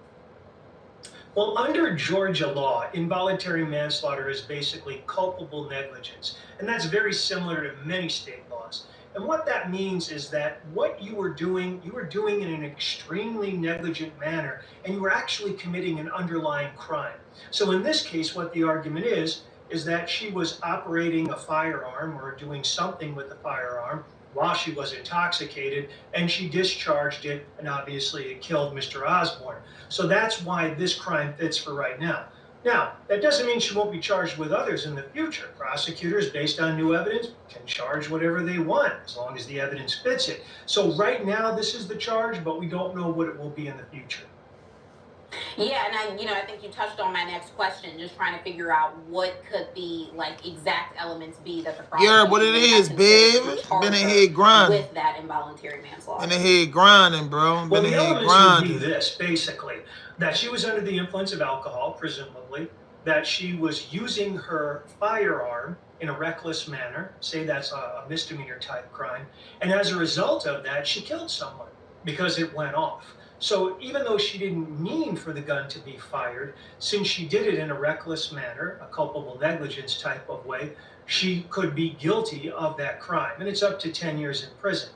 Well, under Georgia law, involuntary manslaughter is basically culpable negligence, and that's very similar to many state laws. And what that means is that what you were doing in an extremely negligent manner, and you were actually committing an underlying crime. So in this case, what the argument is that she was operating a firearm or doing something with the firearm while she was intoxicated, and she discharged it, and obviously it killed Mr. Osborne. So that's why this crime fits for right now. Now, that doesn't mean she won't be charged with others in the future. Prosecutors, based on new evidence, can charge whatever they want as long as the evidence fits it. So right now, this is the charge, but we don't know what it will be in the future. Yeah, and I think you touched on my next question, just trying to figure out what could the exact elements be that the prosecution yeah, what it is, babe. Been in here grinding. With that involuntary manslaughter. Been in here grinding, bro. Well, the elements would be this, basically, that she was under the influence of alcohol, presumably, that she was using her firearm in a reckless manner, say that's a misdemeanor type crime, and as a result of that, she killed someone because it went off. So even though she didn't mean for the gun to be fired, since she did it in a reckless manner, a culpable negligence type of way, she could be guilty of that crime. And it's up to 10 years in prison.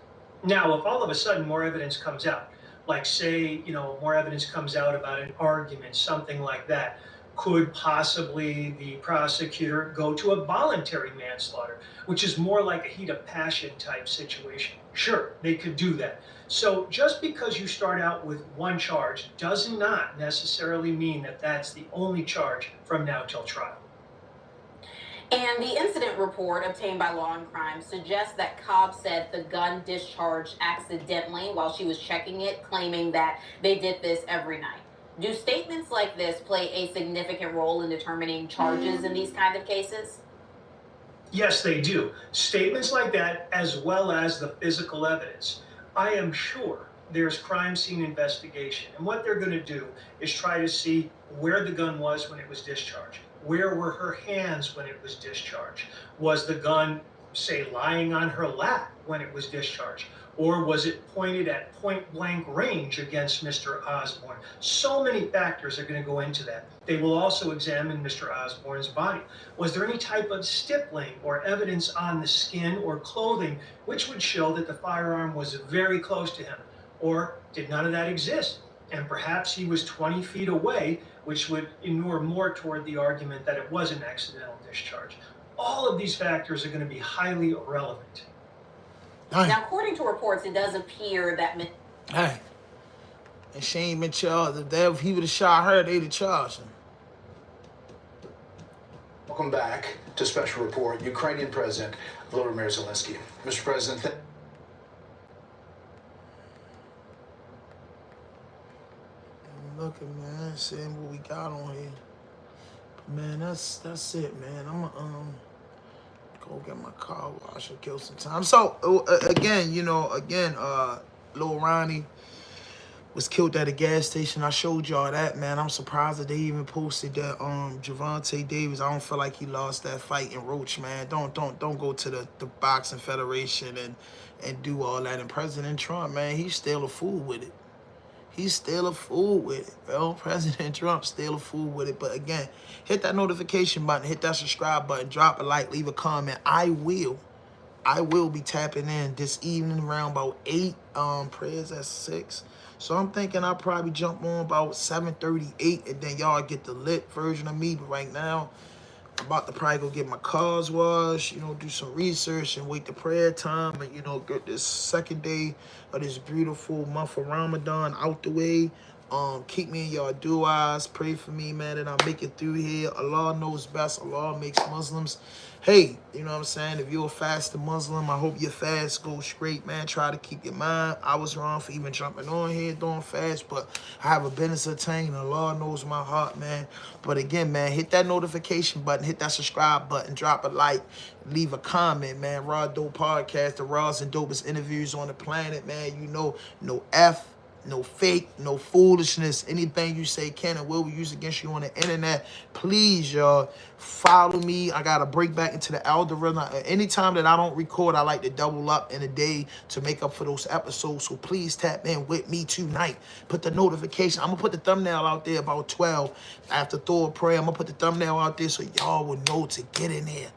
Now, if all of a sudden more evidence comes out, like say, more evidence comes out about an argument, something like that, could possibly the prosecutor go to a voluntary manslaughter, which is more like a heat of passion type situation? Sure, they could do that. So just because you start out with one charge does not necessarily mean that that's the only charge from now till trial. And the incident report obtained by Law and Crime suggests that Cobb said the gun discharged accidentally while she was checking it, claiming that they did this every night. Do statements like this play a significant role in determining charges in these kind of cases? Yes, they do. Statements like that, as well as the physical evidence. I am sure there's crime scene investigation, and what they're going to do is try to see where the gun was when it was discharged. Where were her hands when it was discharged? Was the gun, say, lying on her lap when it was discharged? Or was it pointed at point-blank range against Mr. Osborne? So many factors are going to go into that. They will also examine Mr. Osborne's body. Was there any type of stippling or evidence on the skin or clothing which would show that the firearm was very close to him? Or did none of that exist? And perhaps he was 20 feet away, which would inure more toward the argument that it was an accidental discharge. All of these factors are going to be highly relevant. Now, according to reports, it does appear that... Hey, and she ain't been charged. If he would have shot her, they'd have charged him. Welcome back to Special Report. Ukrainian President Volodymyr Zelensky. Mr. President... Looking, man, seeing what we got on here. Man, that's it, man. I'm gonna go get my car wash and kill some time. So again, Lil Ronnie was killed at a gas station. I showed y'all that, man. I'm surprised that they even posted that Gervonta Davis. I don't feel like he lost that fight in Roach, man. Don't go to the boxing federation and do all that. And President Trump, man, he's still a fool with it. He's still a fool with it, bro. President Trump still a fool with it. But again, hit that notification button, hit that subscribe button, drop a like, leave a comment. I will be tapping in this evening around about 8. Prayers at 6. So I'm thinking I'll probably jump on about 7:38, and then y'all get the lit version of me. But right now, I'm about to probably go get my cars washed, do some research and wait the prayer time and, get this second day of this beautiful month of Ramadan out the way. Keep me in your du'as. Pray for me, man, that I make it through here. Allah knows best. Allah makes Muslims. Hey, you know what I'm saying? If you're a fasting Muslim, I hope your fast goes straight, man. Try to keep your mind. I was wrong for even jumping on here doing fast, but I have a business to attain. Allah knows my heart, man. But again, man, hit that notification button, hit that subscribe button, drop a like, leave a comment, man. Raw Dope Podcast, the rawest and dopest interviews on the planet, man. You know, no F. No fake, no foolishness. Anything you say can and will be used against you on the internet. Please, y'all, follow me. I got to break back into the algorithm. Anytime that I don't record, I like to double up in a day to make up for those episodes. So please tap in with me tonight. Put the notification. I'm going to put the thumbnail out there about 12. After throw a prayer, I'm going to put the thumbnail out there so y'all will know to get in there.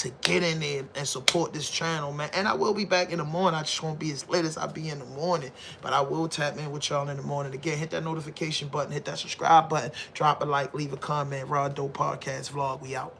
To get in there and support this channel, man. And I will be back in the morning. I just won't be as late as I be in the morning. But I will tap in with y'all in the morning. Again, hit that notification button, hit that subscribe button, drop a like, leave a comment. Raw Dope Podcast vlog, we out.